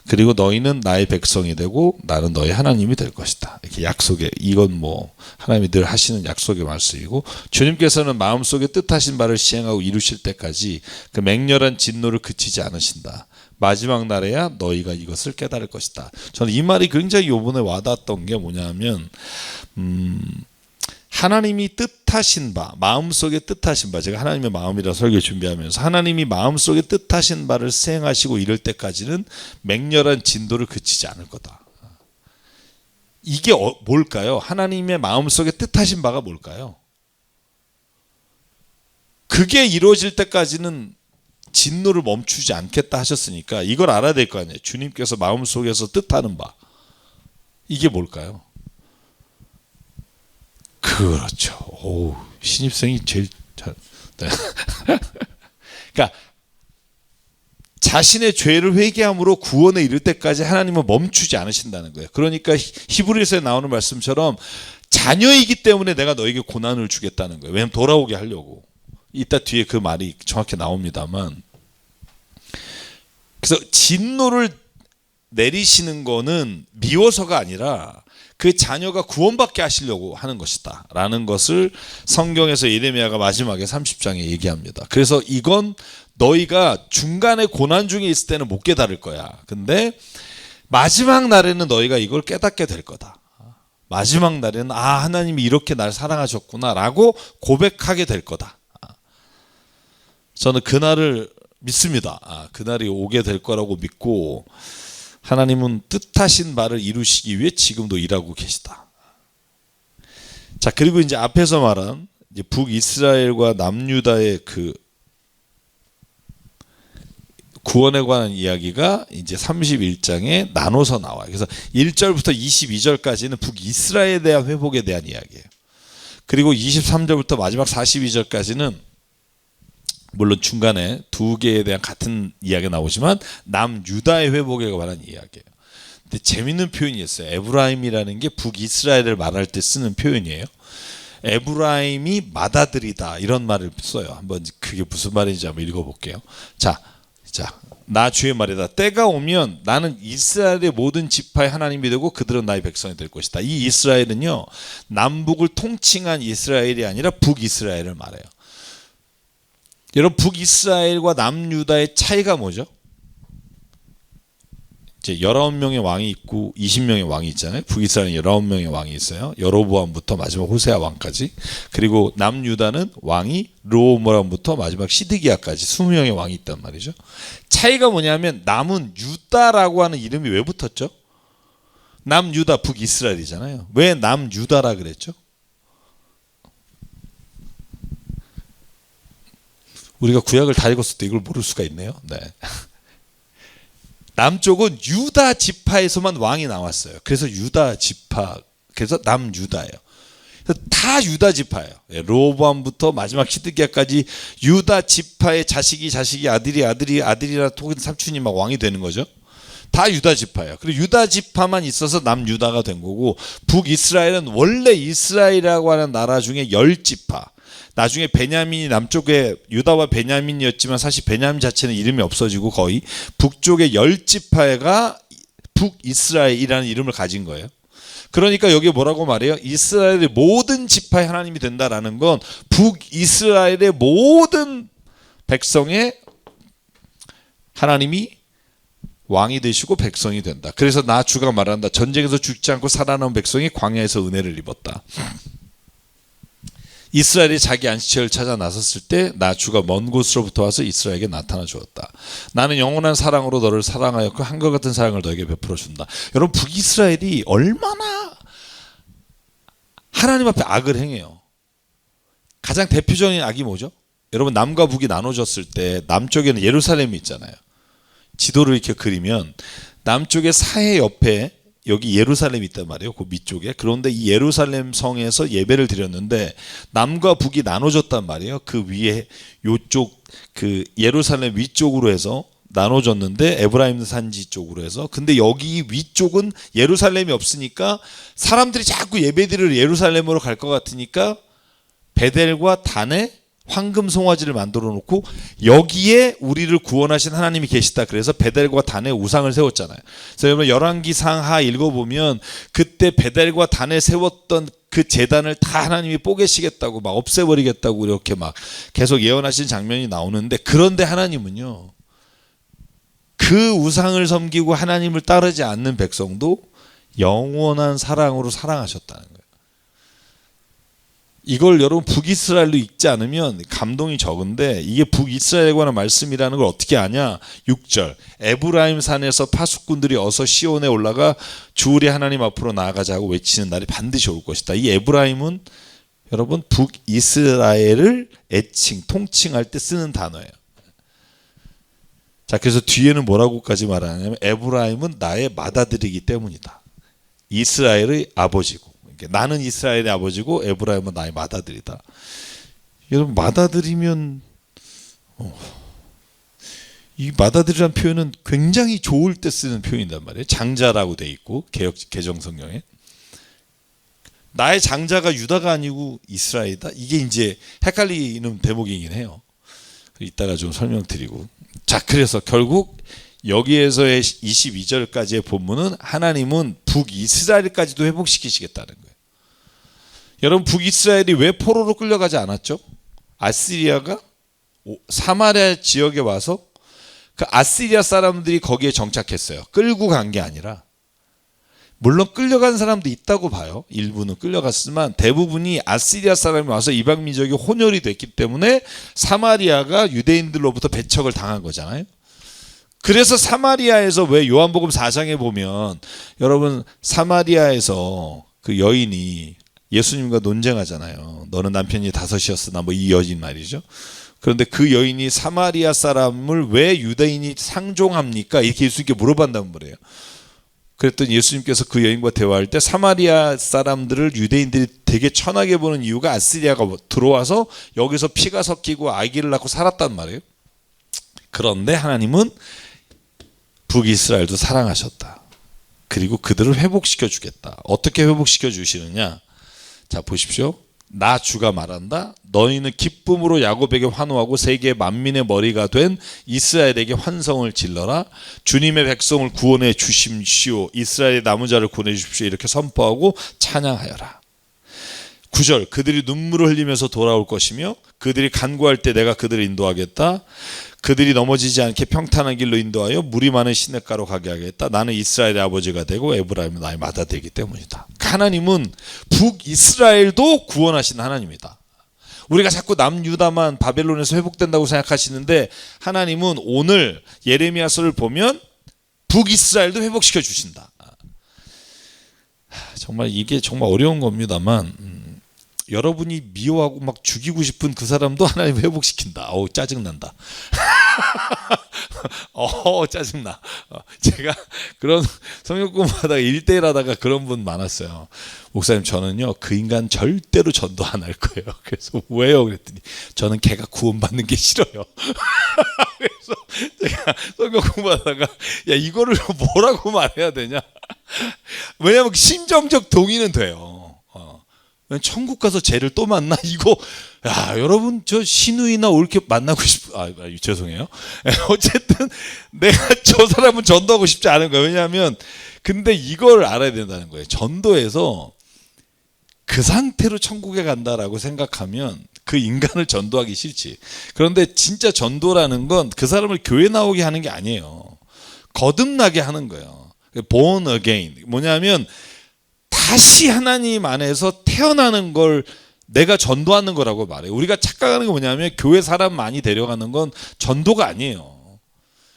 그리고 너희는 나의 백성이 되고 나는 너희 하나님이 될 것이다. 이렇게 약속에 이건 뭐 하나님이 늘 하시는 약속의 말씀이고 주님께서는 마음속에 뜻하신 바를 시행하고 이루실 때까지 그 맹렬한 진노를 그치지 않으신다. 마지막 날에야 너희가 이것을 깨달을 것이다. 저는 이 말이 굉장히 이번에 와닿았던 게 뭐냐면 하나님이 뜻하신 바, 마음속에 뜻하신 바, 제가 하나님의 마음이라 설교 준비하면서 하나님이 마음속에 뜻하신 바를 수행하시고 이럴 때까지는 맹렬한 진도를 그치지 않을 거다. 이게 뭘까요? 하나님의 마음속에 뜻하신 바가 뭘까요? 그게 이루어질 때까지는 진노를 멈추지 않겠다 하셨으니까 이걸 알아야 될 거 아니에요. 주님께서 마음속에서 뜻하는 바 이게 뭘까요? 그렇죠. 오, 신입생이 제일 잘. 네. 그러니까 자신의 죄를 회개함으로 구원에 이를 때까지 하나님은 멈추지 않으신다는 거예요. 그러니까 히브리서에 나오는 말씀처럼 자녀이기 때문에 내가 너에게 고난을 주겠다는 거예요. 왜냐하면 돌아오게 하려고. 이따 뒤에 그 말이 정확히 나옵니다만, 그래서 진노를 내리시는 거는 미워서가 아니라 그 자녀가 구원받게 하시려고 하는 것이다 라는 것을 성경에서 예레미야가 마지막에 30장에 얘기합니다. 그래서 이건 너희가 중간에 고난 중에 있을 때는 못 깨달을 거야. 근데 마지막 날에는 너희가 이걸 깨닫게 될 거다. 마지막 날에는 하나님이 이렇게 날 사랑하셨구나 라고 고백하게 될 거다. 저는 그날을 믿습니다. 그날이 오게 될 거라고 믿고 하나님은 뜻하신 바를 이루시기 위해 지금도 일하고 계시다. 자, 그리고 이제 앞에서 말한 이제 북이스라엘과 남유다의 그 구원에 관한 이야기가 이제 31장에 나눠서 나와요. 그래서 1절부터 22절까지는 북이스라엘에 대한 회복에 대한 이야기예요. 그리고 23절부터 마지막 42절까지는 물론 중간에 두 개에 대한 같은 이야기가 나오지만 남유다의 회복에 관한 이야기예요. 근데 재밌는 표현이 있어요. 에브라임이라는 게 북이스라엘을 말할 때 쓰는 표현이에요. 에브라임이 맏아들이다 이런 말을 써요. 한번 그게 무슨 말인지 한번 읽어볼게요. 자, 나 주의 말이다. 때가 오면 나는 이스라엘의 모든 지파의 하나님이 되고 그들은 나의 백성이 될 것이다. 이 이스라엘은요, 남북을 통칭한 이스라엘이 아니라 북이스라엘을 말해요. 여러분, 북이스라엘과 남유다의 차이가 뭐죠? 이제 19명의 왕이 있고 20명의 왕이 있잖아요. 북이스라엘은 19명의 왕이 있어요. 여로보암부터 마지막 호세아 왕까지. 그리고 남유다는 왕이 르호보암부터 마지막 시드기야까지 20명의 왕이 있단 말이죠. 차이가 뭐냐면 남은 유다라고 하는 이름이 왜 붙었죠? 남유다 북이스라엘이잖아요. 왜 남유다라 그랬죠? 우리가 구약을 다 읽었을 때 이걸 모를 수가 있네요. 네. 남쪽은 유다 지파에서만 왕이 나왔어요. 그래서 유다 지파, 그래서 남유다예요. 다 유다 지파예요. 르호보암부터 마지막 시드기야까지 유다 지파의 자식이 아들이라 혹은 삼촌이 막 왕이 되는 거죠. 다 유다 지파예요. 그리고 유다 지파만 있어서 남유다가 된 거고, 북이스라엘은 원래 이스라엘이라고 하는 나라 중에 10지파. 나중에 베냐민이 남쪽에 유다와 베냐민이었지만 사실 베냐민 자체는 이름이 없어지고 거의 북쪽의 10지파가 북이스라엘이라는 이름을 가진 거예요. 그러니까 여기 뭐라고 말해요? 이스라엘의 모든 지파의 하나님이 된다라는 건 북이스라엘의 모든 백성의 하나님이 왕이 되시고 백성이 된다. 그래서 나 주가 말한다. 전쟁에서 죽지 않고 살아남은 백성이 광야에서 은혜를 입었다. 이스라엘이 자기 안식처를 찾아 나섰을 때 나 주가 먼 곳으로부터 와서 이스라엘에게 나타나 주었다. 나는 영원한 사랑으로 너를 사랑하였고 한결같은 사랑을 너에게 베풀어 준다. 여러분, 북이스라엘이 얼마나 하나님 앞에 악을 행해요. 가장 대표적인 악이 뭐죠? 여러분, 남과 북이 나눠졌을 때 남쪽에는 예루살렘이 있잖아요. 지도를 이렇게 그리면 남쪽의 사해 옆에 여기 예루살렘이 있단 말이에요. 그 밑쪽에. 그런데 이 예루살렘 성에서 예배를 드렸는데 남과 북이 나눠졌단 말이에요. 그 위에 요쪽 그 예루살렘 위쪽으로 해서 나눠졌는데 에브라임 산지 쪽으로 해서. 근데 여기 위쪽은 예루살렘이 없으니까 사람들이 자꾸 예배드리러 예루살렘으로 갈 것 같으니까 베델과 단에 황금 송아지를 만들어 놓고 여기에 우리를 구원하신 하나님이 계시다. 그래서 베델과 단에 우상을 세웠잖아요. 그래서 여러분 열왕기상 하 읽어보면 그때 베델과 단에 세웠던 그 제단을 다 하나님이 뽀개시겠다고 막 없애버리겠다고 이렇게 막 계속 예언하신 장면이 나오는데, 그런데 하나님은요, 그 우상을 섬기고 하나님을 따르지 않는 백성도 영원한 사랑으로 사랑하셨다는 거예요. 이걸 여러분 북이스라엘로 읽지 않으면 감동이 적은데, 이게 북이스라엘에 관한 말씀이라는 걸 어떻게 아냐? 6절 에브라임 산에서 파수꾼들이 어서 시온에 올라가 주 우리 하나님 앞으로 나아가자고 외치는 날이 반드시 올 것이다. 이 에브라임은 여러분 북이스라엘을 통칭할 때 쓰는 단어예요. 자, 그래서 뒤에는 뭐라고까지 말하냐면 에브라임은 나의 맏아들이기 때문이다. 이스라엘의 아버지고, 그러니까 나는 이스라엘의 아버지고 에브라임은 나의 맏아들이다. 여러분, 맏아들이면 이 맏아들이라는 표현은 굉장히 좋을 때 쓰는 표현이란 말이에요. 장자라고 돼 있고 개정 성경에 나의 장자가 유다가 아니고 이스라엘이다. 이게 이제 헷갈리는 대목이긴 해요. 이따가 좀 설명드리고. 자, 그래서 결국 여기에서의 22절까지의 본문은 하나님은 북이스라엘까지도 회복시키시겠다는 거예요. 여러분, 북이스라엘이 왜 포로로 끌려가지 않았죠? 아시리아가 사마리아 지역에 와서 그 아시리아 사람들이 거기에 정착했어요. 끌고 간 게 아니라. 물론 끌려간 사람도 있다고 봐요. 일부는 끌려갔지만 대부분이 아시리아 사람이 와서 이방 민족이 혼혈이 됐기 때문에 사마리아가 유대인들로부터 배척을 당한 거잖아요. 그래서 사마리아에서 왜 요한복음 4장에 보면 여러분 사마리아에서 그 여인이 예수님과 논쟁하잖아요. 너는 남편이 5이었으나 뭐 이 여인 말이죠. 그런데 그 여인이 사마리아 사람을 왜 유대인이 상종합니까? 이렇게 예수님께 물어본단 말이에요. 그랬더니 예수님께서 그 여인과 대화할 때 사마리아 사람들을 유대인들이 되게 천하게 보는 이유가 아시리아가 들어와서 여기서 피가 섞이고 아기를 낳고 살았단 말이에요. 그런데 하나님은 북이스라엘도 사랑하셨다. 그리고 그들을 회복시켜 주겠다. 어떻게 회복시켜 주시느냐? 자, 보십시오. 나 주가 말한다. 너희는 기쁨으로 야곱에게 환호하고 세계 만민의 머리가 된 이스라엘에게 환성을 질러라. 주님의 백성을 구원해 주십시오. 이스라엘의 남은 자를 구원해 주십시오. 이렇게 선포하고 찬양하여라. 9절, 그들이 눈물을 흘리면서 돌아올 것이며 그들이 간구할 때 내가 그들을 인도하겠다. 그들이 넘어지지 않게 평탄한 길로 인도하여 물이 많은 시냇가로 가게 하겠다. 나는 이스라엘의 아버지가 되고 에브라임은 나의 맏아들이기 때문이다. 하나님은 북이스라엘도 구원하신 하나님이다. 우리가 자꾸 남유다만 바벨론에서 회복된다고 생각하시는데 하나님은 오늘 예레미야서를 보면 북이스라엘도 회복시켜 주신다. 정말 이게 정말 어려운 겁니다만 여러분이 미워하고 막 죽이고 싶은 그 사람도 하나님 회복시킨다. 어우, 짜증난다. 짜증나. 제가 그런 성경 공부하다가 1대1 하다가 그런 분 많았어요. 목사님, 저는요 그 인간 절대로 전도 안 할 거예요. 그래서 왜요? 그랬더니 저는 걔가 구원받는 게 싫어요. 그래서 제가 성경 공부하다가 야, 이거를 뭐라고 말해야 되냐? 왜냐하면 심정적 동의는 돼요. 천국 가서 쟤를 또 만나? 이거, 야, 여러분, 저 신우이나 옳게 만나고 죄송해요. 어쨌든, 내가 저 사람은 전도하고 싶지 않은 거예요. 왜냐하면, 근데 이걸 알아야 된다는 거예요. 전도해서 그 상태로 천국에 간다라고 생각하면 그 인간을 전도하기 싫지. 그런데 진짜 전도라는 건 그 사람을 교회 나오게 하는 게 아니에요. 거듭나게 하는 거예요. born again. 뭐냐면, 다시 하나님 안에서 태어나는 걸 내가 전도하는 거라고 말해요. 우리가 착각하는 게 뭐냐면 교회 사람 많이 데려가는 건 전도가 아니에요.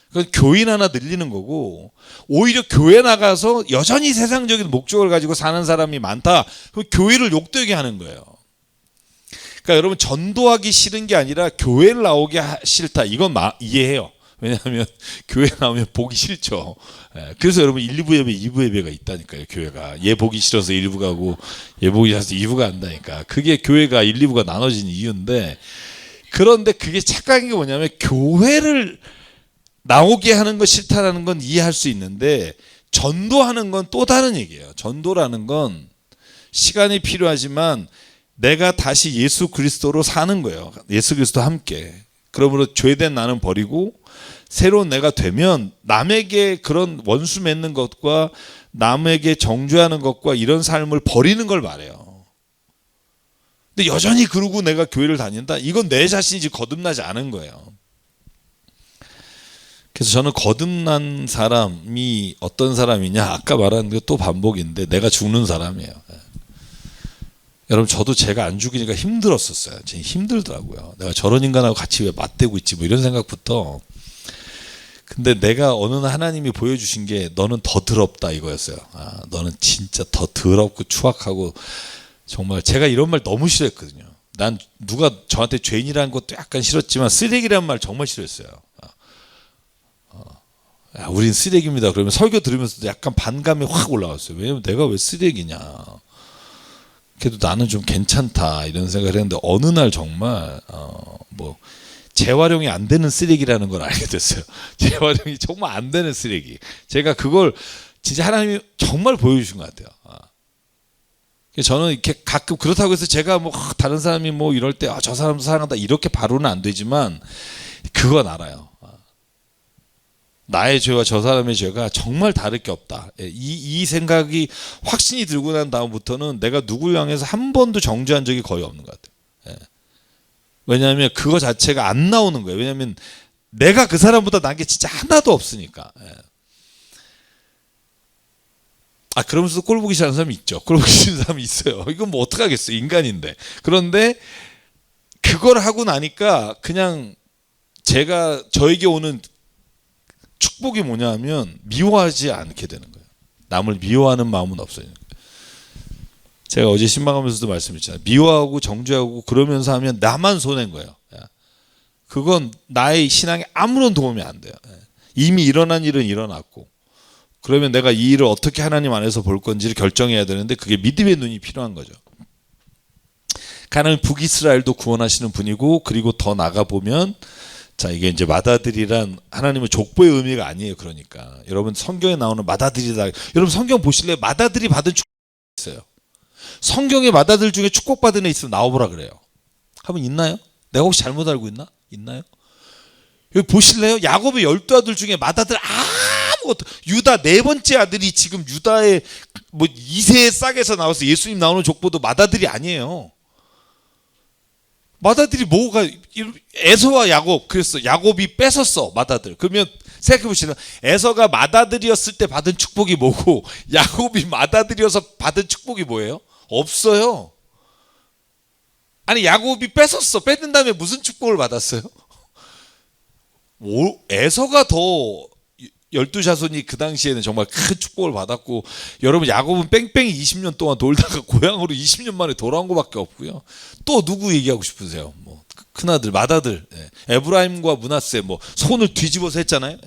그건 교인 하나 늘리는 거고 오히려 교회 나가서 여전히 세상적인 목적을 가지고 사는 사람이 많다. 그럼 교회를 욕되게 하는 거예요. 그러니까 여러분 전도하기 싫은 게 아니라 교회를 나오기 싫다. 이건 이해해요. 왜냐하면 교회 나오면 보기 싫죠. 그래서 여러분 1부 예배, 2부 예배가 있다니까요. 교회가 얘 보기 싫어서 1부 가고 얘 보기 싫어서 2부 간다니까. 그게 교회가 1, 2부가 나눠진 이유인데 그런데 그게 착각인 게 뭐냐면 교회를 나오게 하는 거 싫다라는 건 이해할 수 있는데 전도하는 건 또 다른 얘기예요. 전도라는 건 시간이 필요하지만 내가 다시 예수 그리스도로 사는 거예요. 예수 그리스도 함께. 그러므로 죄된 나는 버리고 새로운 내가 되면 남에게 그런 원수 맺는 것과 남에게 정죄하는 것과 이런 삶을 버리는 걸 말해요. 근데 여전히 그러고 내가 교회를 다닌다? 이건 내 자신이 지금 거듭나지 않은 거예요. 그래서 저는 거듭난 사람이 어떤 사람이냐? 아까 말한 게 또 반복인데 내가 죽는 사람이에요. 여러분 저도 제가 안 죽이니까 힘들었었어요. 진짜 힘들더라고요. 내가 저런 인간하고 같이 왜 맞대고 있지 뭐 이런 생각부터. 근데 내가 어느 날 하나님이 보여주신 게 너는 더 더럽다 이거였어요. 너는 진짜 더 더럽고 추악하고 정말 제가 이런 말 너무 싫어했거든요. 난 누가 저한테 죄인이라는 것도 약간 싫었지만 쓰레기라는 말 정말 싫어했어요. 우린 쓰레기입니다. 그러면 설교 들으면서도 약간 반감이 확 올라왔어요. 왜냐면 내가 왜 쓰레기냐. 그래도 나는 좀 괜찮다 이런 생각을 했는데 어느 날 정말 뭐 재활용이 안 되는 쓰레기라는 걸 알게 됐어요. 재활용이 정말 안 되는 쓰레기. 제가 그걸 진짜 하나님이 정말 보여주신 것 같아요. 저는 이렇게 가끔 그렇다고 해서 제가 뭐 다른 사람이 뭐 이럴 때 저 사람도 사랑한다 이렇게 바로는 안 되지만 그건 알아요. 나의 죄와 저 사람의 죄가 정말 다를 게 없다. 이 생각이 확신이 들고 난 다음부터는 내가 누구를 향해서 한 번도 정죄한 적이 거의 없는 것 같아요. 왜냐하면 그거 자체가 안 나오는 거예요. 왜냐하면 내가 그 사람보다 난 게 진짜 하나도 없으니까. 그러면서도 꼴 보기 싫은 사람이 있죠. 꼴 보기 싫은 사람이 있어요. 이건 뭐 어떡하겠어요. 인간인데. 그런데 그걸 하고 나니까 그냥 제가 저에게 오는 축복이 뭐냐 하면 미워하지 않게 되는 거예요. 남을 미워하는 마음은 없어요. 제가 어제 신방하면서도 말씀드렸잖아요. 미워하고 정죄하고 그러면서 하면 나만 손해인 거예요. 그건 나의 신앙에 아무런 도움이 안 돼요. 이미 일어난 일은 일어났고 그러면 내가 이 일을 어떻게 하나님 안에서 볼 건지를 결정해야 되는데 그게 믿음의 눈이 필요한 거죠. 하나님 북이스라엘도 구원하시는 분이고 그리고 더 나가 보면 자 이게 이제 맏아들이란 하나님의 족보의 의미가 아니에요. 그러니까 여러분 성경에 나오는 맏아들이다. 여러분 성경 보실래요? 맏아들이 받은 축복이 있어요. 성경에 맏아들 중에 축복받은 애 있으면 나와보라 그래요. 하면 있나요? 내가 혹시 잘못 알고 있나? 있나요? 여기 보실래요? 야곱의 12아들 중에 맏아들 아무것도 유다 네 번째 아들이 지금 유다의 뭐 2세의 싹에서 나와서 예수님 나오는 족보도 맏아들이 아니에요. 맏아들이 뭐가 에서와 야곱 그랬어. 야곱이 뺏었어 맏아들. 그러면 생각해 보시면 에서가 맏아들이었을 때 받은 축복이 뭐고 야곱이 맏아들이어서 받은 축복이 뭐예요? 없어요. 아니 야곱이 뺏었어. 뺏는 다음에 무슨 축복을 받았어요? 에서가 더 12자손이 그 당시에는 정말 큰 축복을 받았고 여러분 야곱은 뺑뺑이 20년 동안 돌다가 고향으로 20년 만에 돌아온 것밖에 없고요. 또 누구 얘기하고 싶으세요? 뭐 큰아들, 맏아들, 에브라임과 므낫세 뭐 손을 뒤집어서 했잖아요.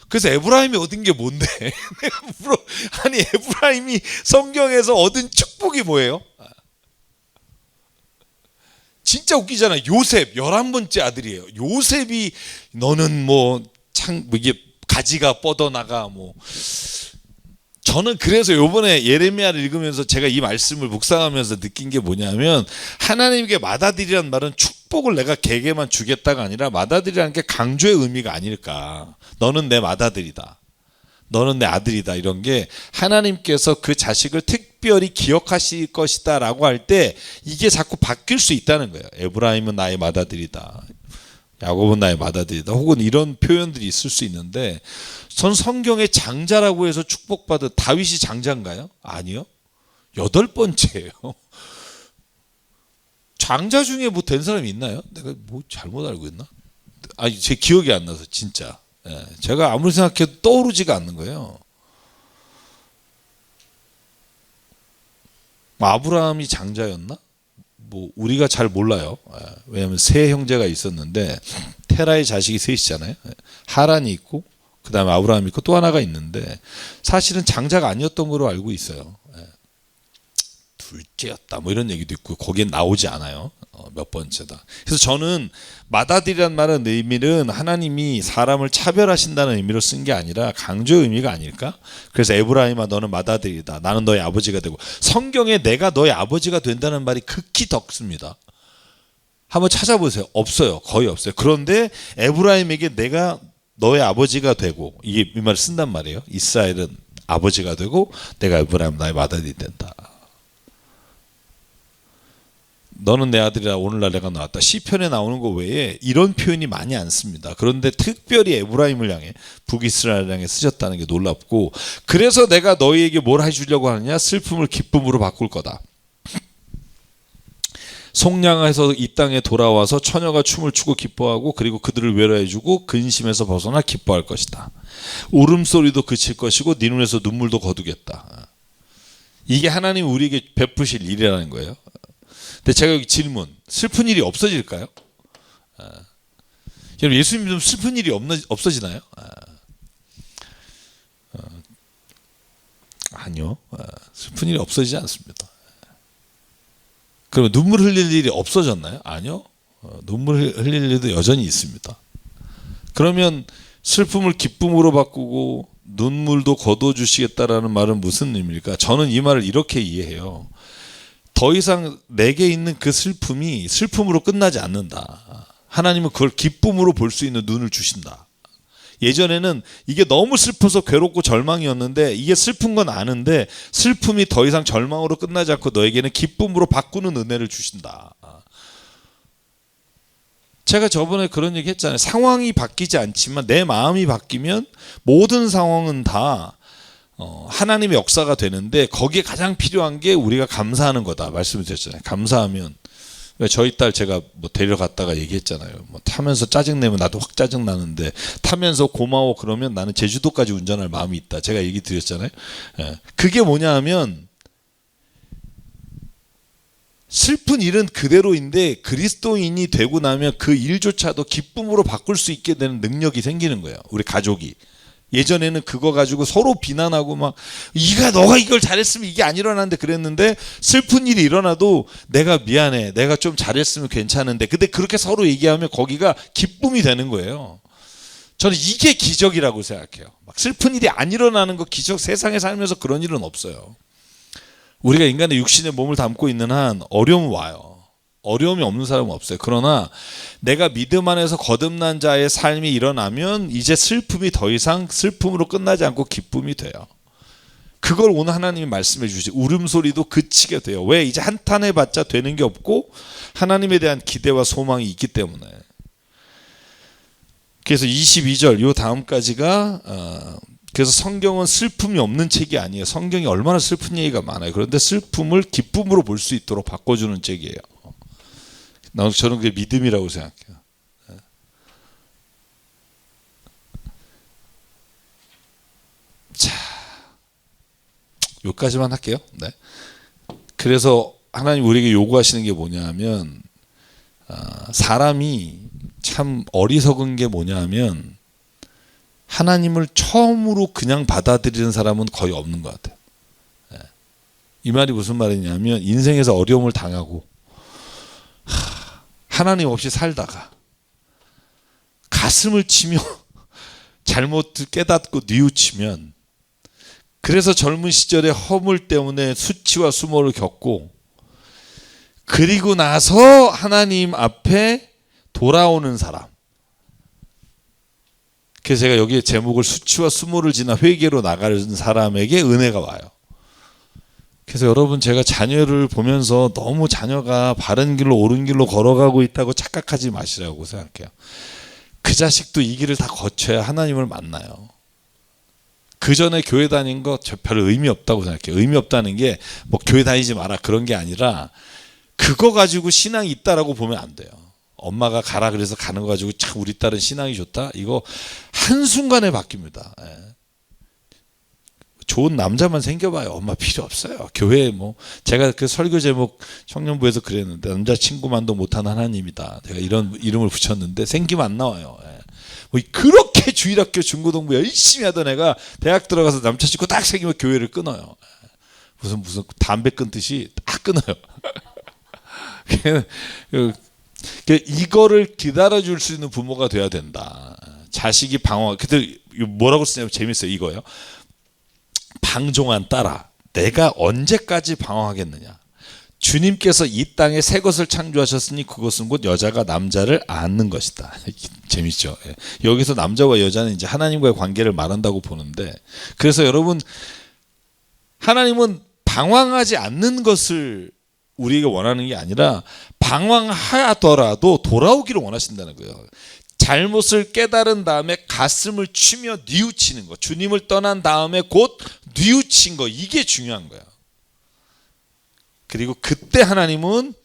그래서 에브라임이 얻은 게 뭔데? 내가 물어 아니 에브라임이 성경에서 얻은 축복이 뭐예요? 진짜 웃기잖아요. 요셉 11번째 아들이에요. 요셉이 너는 뭐 이게 가지가 뻗어나가 뭐 저는 그래서 요번에 예레미야를 읽으면서 제가 이 말씀을 묵상하면서 느낀 게 뭐냐면 하나님께 맏아들이란 말은 축복을 내가 개개만 주겠다가 아니라 맏아들이라는 게 강조의 의미가 아닐까. 너는 내 맏아들이다. 너는 내 아들이다. 이런 게 하나님께서 그 자식을 특별히 기억하실 것이다 라고 할 때 이게 자꾸 바뀔 수 있다는 거예요. 에브라임은 나의 맏아들이다. 야곱은 나의 맏아들이다. 혹은 이런 표현들이 있을 수 있는데 전 성경의 장자라고 해서 축복받은 다윗이 장자인가요? 아니요. 8번째예요. 장자 중에 뭐 된 사람이 있나요? 내가 뭐 잘못 알고 있나? 아니 제 기억이 안 나서 진짜. 제가 아무리 생각해도 떠오르지가 않는 거예요. 아브라함이 장자였나? 뭐 우리가 잘 몰라요. 왜냐하면 세 형제가 있었는데 테라의 자식이 셋이잖아요. 하란이 있고 그 다음에 아브라함이 있고 또 하나가 있는데 사실은 장자가 아니었던 걸로 알고 있어요. 둘째였다 뭐 이런 얘기도 있고 거기엔 나오지 않아요. 몇 번째다. 그래서 저는 맏아들이란 말은 의미는 하나님이 사람을 차별하신다는 의미로 쓴 게 아니라 강조의 의미가 아닐까? 그래서 에브라임아 너는 맏아들이다. 나는 너의 아버지가 되고 성경에 내가 너의 아버지가 된다는 말이 극히 덕습니다. 한번 찾아보세요. 없어요. 거의 없어요. 그런데 에브라임에게 내가 너의 아버지가 되고 이게 이 말을 쓴단 말이에요. 이스라엘은 아버지가 되고 내가 에브라임 나의 맏아들이 된다. 너는 내 아들이라 오늘날 내가 나왔다. 시편에 나오는 거 외에 이런 표현이 많이 안 씁니다. 그런데 특별히 에브라임을 향해 북이스라엘을 향해 쓰셨다는 게 놀랍고 그래서 내가 너희에게 뭘 해주려고 하느냐? 슬픔을 기쁨으로 바꿀 거다. 속량해서 이 땅에 돌아와서 처녀가 춤을 추고 기뻐하고 그리고 그들을 외로해주고 근심에서 벗어나 기뻐할 것이다. 울음소리도 그칠 것이고 네 눈에서 눈물도 거두겠다. 이게 하나님 우리에게 베푸실 일이라는 거예요. 근데 제가 여기 질문, 슬픈 일이 없어질까요? 여러분 예수님 믿으면 슬픈 일이 없어지나요? 아니요. 슬픈 일이 없어지지 않습니다. 그러면 눈물 흘릴 일이 없어졌나요? 아니요. 눈물 흘릴 일도 여전히 있습니다. 그러면 슬픔을 기쁨으로 바꾸고 눈물도 거둬주시겠다라는 말은 무슨 의미입니까? 저는 이 말을 이렇게 이해해요. 더 이상 내게 있는 그 슬픔이 슬픔으로 끝나지 않는다. 하나님은 그걸 기쁨으로 볼 수 있는 눈을 주신다. 예전에는 이게 너무 슬퍼서 괴롭고 절망이었는데 이게 슬픈 건 아는데 슬픔이 더 이상 절망으로 끝나지 않고 너에게는 기쁨으로 바꾸는 은혜를 주신다. 제가 저번에 그런 얘기 했잖아요. 상황이 바뀌지 않지만 내 마음이 바뀌면 모든 상황은 다 하나님의 역사가 되는데 거기에 가장 필요한 게 우리가 감사하는 거다 말씀을 드렸잖아요. 감사하면 저희 딸 제가 뭐 데려갔다가 얘기했잖아요. 뭐 타면서 짜증내면 나도 확 짜증나는데 타면서 고마워 그러면 나는 제주도까지 운전할 마음이 있다. 제가 얘기 드렸잖아요. 그게 뭐냐 하면 슬픈 일은 그대로인데 그리스도인이 되고 나면 그 일조차도 기쁨으로 바꿀 수 있게 되는 능력이 생기는 거예요. 우리 가족이. 예전에는 그거 가지고 서로 비난하고 막 너가 이걸 잘했으면 이게 안 일어났는데 그랬는데 슬픈 일이 일어나도 내가 미안해. 내가 좀 잘했으면 괜찮은데. 근데 그렇게 서로 얘기하면 거기가 기쁨이 되는 거예요. 저는 이게 기적이라고 생각해요. 막 슬픈 일이 안 일어나는 거 기적 세상에 살면서 그런 일은 없어요. 우리가 인간의 육신의 몸을 담고 있는 한 어려움은 와요. 어려움이 없는 사람은 없어요. 그러나 내가 믿음 안에서 거듭난 자의 삶이 일어나면 이제 슬픔이 더 이상 슬픔으로 끝나지 않고 기쁨이 돼요. 그걸 오늘 하나님이 말씀해 주시지. 울음소리도 그치게 돼요. 왜? 이제 한탄해봤자 되는 게 없고 하나님에 대한 기대와 소망이 있기 때문에. 그래서 22절 요 다음까지가 그래서 성경은 슬픔이 없는 책이 아니에요. 성경이 얼마나 슬픈 얘기가 많아요. 그런데 슬픔을 기쁨으로 볼 수 있도록 바꿔주는 책이에요. 저는 그게 믿음이라고 생각해요. 자, 여기까지만 할게요. 네. 그래서 하나님 우리에게 요구하시는 게 뭐냐면 사람이 참 어리석은 게 뭐냐면 하나님을 처음으로 그냥 받아들이는 사람은 거의 없는 것 같아요. 이 말이 무슨 말이냐면 인생에서 어려움을 당하고 하나님 없이 살다가 가슴을 치며 잘못을 깨닫고 뉘우치면 그래서 젊은 시절에 허물 때문에 수치와 수모를 겪고 그리고 나서 하나님 앞에 돌아오는 사람. 그래서 제가 여기에 제목을 수치와 수모를 지나 회개로 나가는 사람에게 은혜가 와요. 그래서 여러분 제가 자녀를 보면서 너무 자녀가 바른 길로 옳은 길로 걸어가고 있다고 착각하지 마시라고 생각해요. 그 자식도 이 길을 다 거쳐야 하나님을 만나요. 그 전에 교회 다닌 거 별 의미 없다고 생각해요. 의미 없다는 게 뭐 교회 다니지 마라 그런 게 아니라 그거 가지고 신앙이 있다라고 보면 안 돼요. 엄마가 가라 그래서 가는 거 가지고 참 우리 딸은 신앙이 좋다. 이거 한순간에 바뀝니다. 좋은 남자만 생겨봐요. 엄마 필요 없어요. 교회에 뭐 제가 그 설교 제목 청년부에서 그랬는데 남자친구만도 못한 하나님이다. 제가 이런 이름을 붙였는데 생기면 안 나와요. 뭐 그렇게 주일학교 중고등부 열심히 하던 애가 대학 들어가서 남자친구 딱 생기면 교회를 끊어요. 무슨 담배 끊듯이 딱 끊어요. 이거를 기다려줄 수 있는 부모가 돼야 된다. 자식이 방황. 그때 뭐라고 쓰냐면 재밌어요. 이거요. 방종한 딸아, 내가 언제까지 방황하겠느냐? 주님께서 이 땅에 새 것을 창조하셨으니 그것은 곧 여자가 남자를 안는 것이다. 재밌죠? 여기서 남자와 여자는 이제 하나님과의 관계를 말한다고 보는데, 그래서 여러분 하나님은 방황하지 않는 것을 우리에게 원하는 게 아니라 방황하더라도 돌아오기를 원하신다는 거예요. 잘못을 깨달은 다음에 가슴을 치며 뉘우치는 거. 주님을 떠난 다음에 곧 뉘우친 거. 이게 중요한 거예요. 그리고 그때 하나님은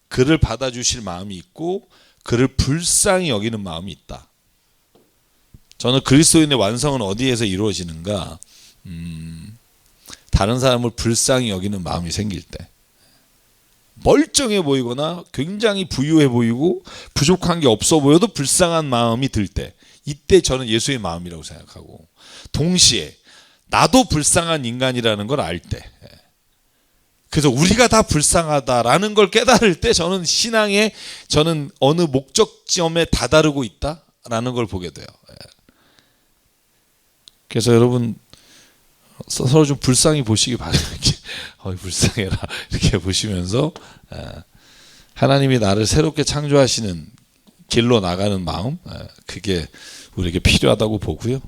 그를 받아주실 마음이 있고 그를 불쌍히 여기는 마음이 있다. 저는 그리스도인의 완성은 어디에서 이루어지는가? 다른 사람을 불쌍히 여기는 마음이 생길 때. 멀쩡해 보이거나 굉장히 부유해 보이고 부족한 게 없어 보여도 불쌍한 마음이 들 때, 이때 저는 예수의 마음이라고 생각하고, 동시에 나도 불쌍한 인간이라는 걸 알 때, 그래서 우리가 다 불쌍하다라는 걸 깨달을 때 저는 신앙에 저는 어느 목적점에 다다르고 있다라는 걸 보게 돼요. 그래서 여러분 서로 좀 불쌍히 보시기 바래요. 불쌍해라 이렇게 보시면서 하나님이 나를 새롭게 창조하시는 길로 나가는 마음, 그게 우리에게 필요하다고 보고요.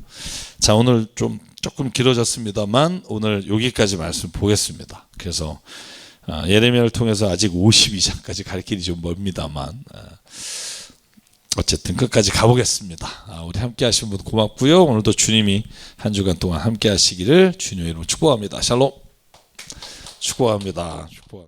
자, 오늘 조금 길어졌습니다만 오늘 여기까지 말씀 보겠습니다. 그래서 예레미야를 통해서 아직 52장까지 갈 길이 좀 멉니다만 어쨌든 끝까지 가보겠습니다. 우리 함께 하신 분 고맙고요. 오늘도 주님이 한 주간 동안 함께 하시기를 주님의 이름으로 축복합니다. 샬롬. 축복합니다. 축복합니다.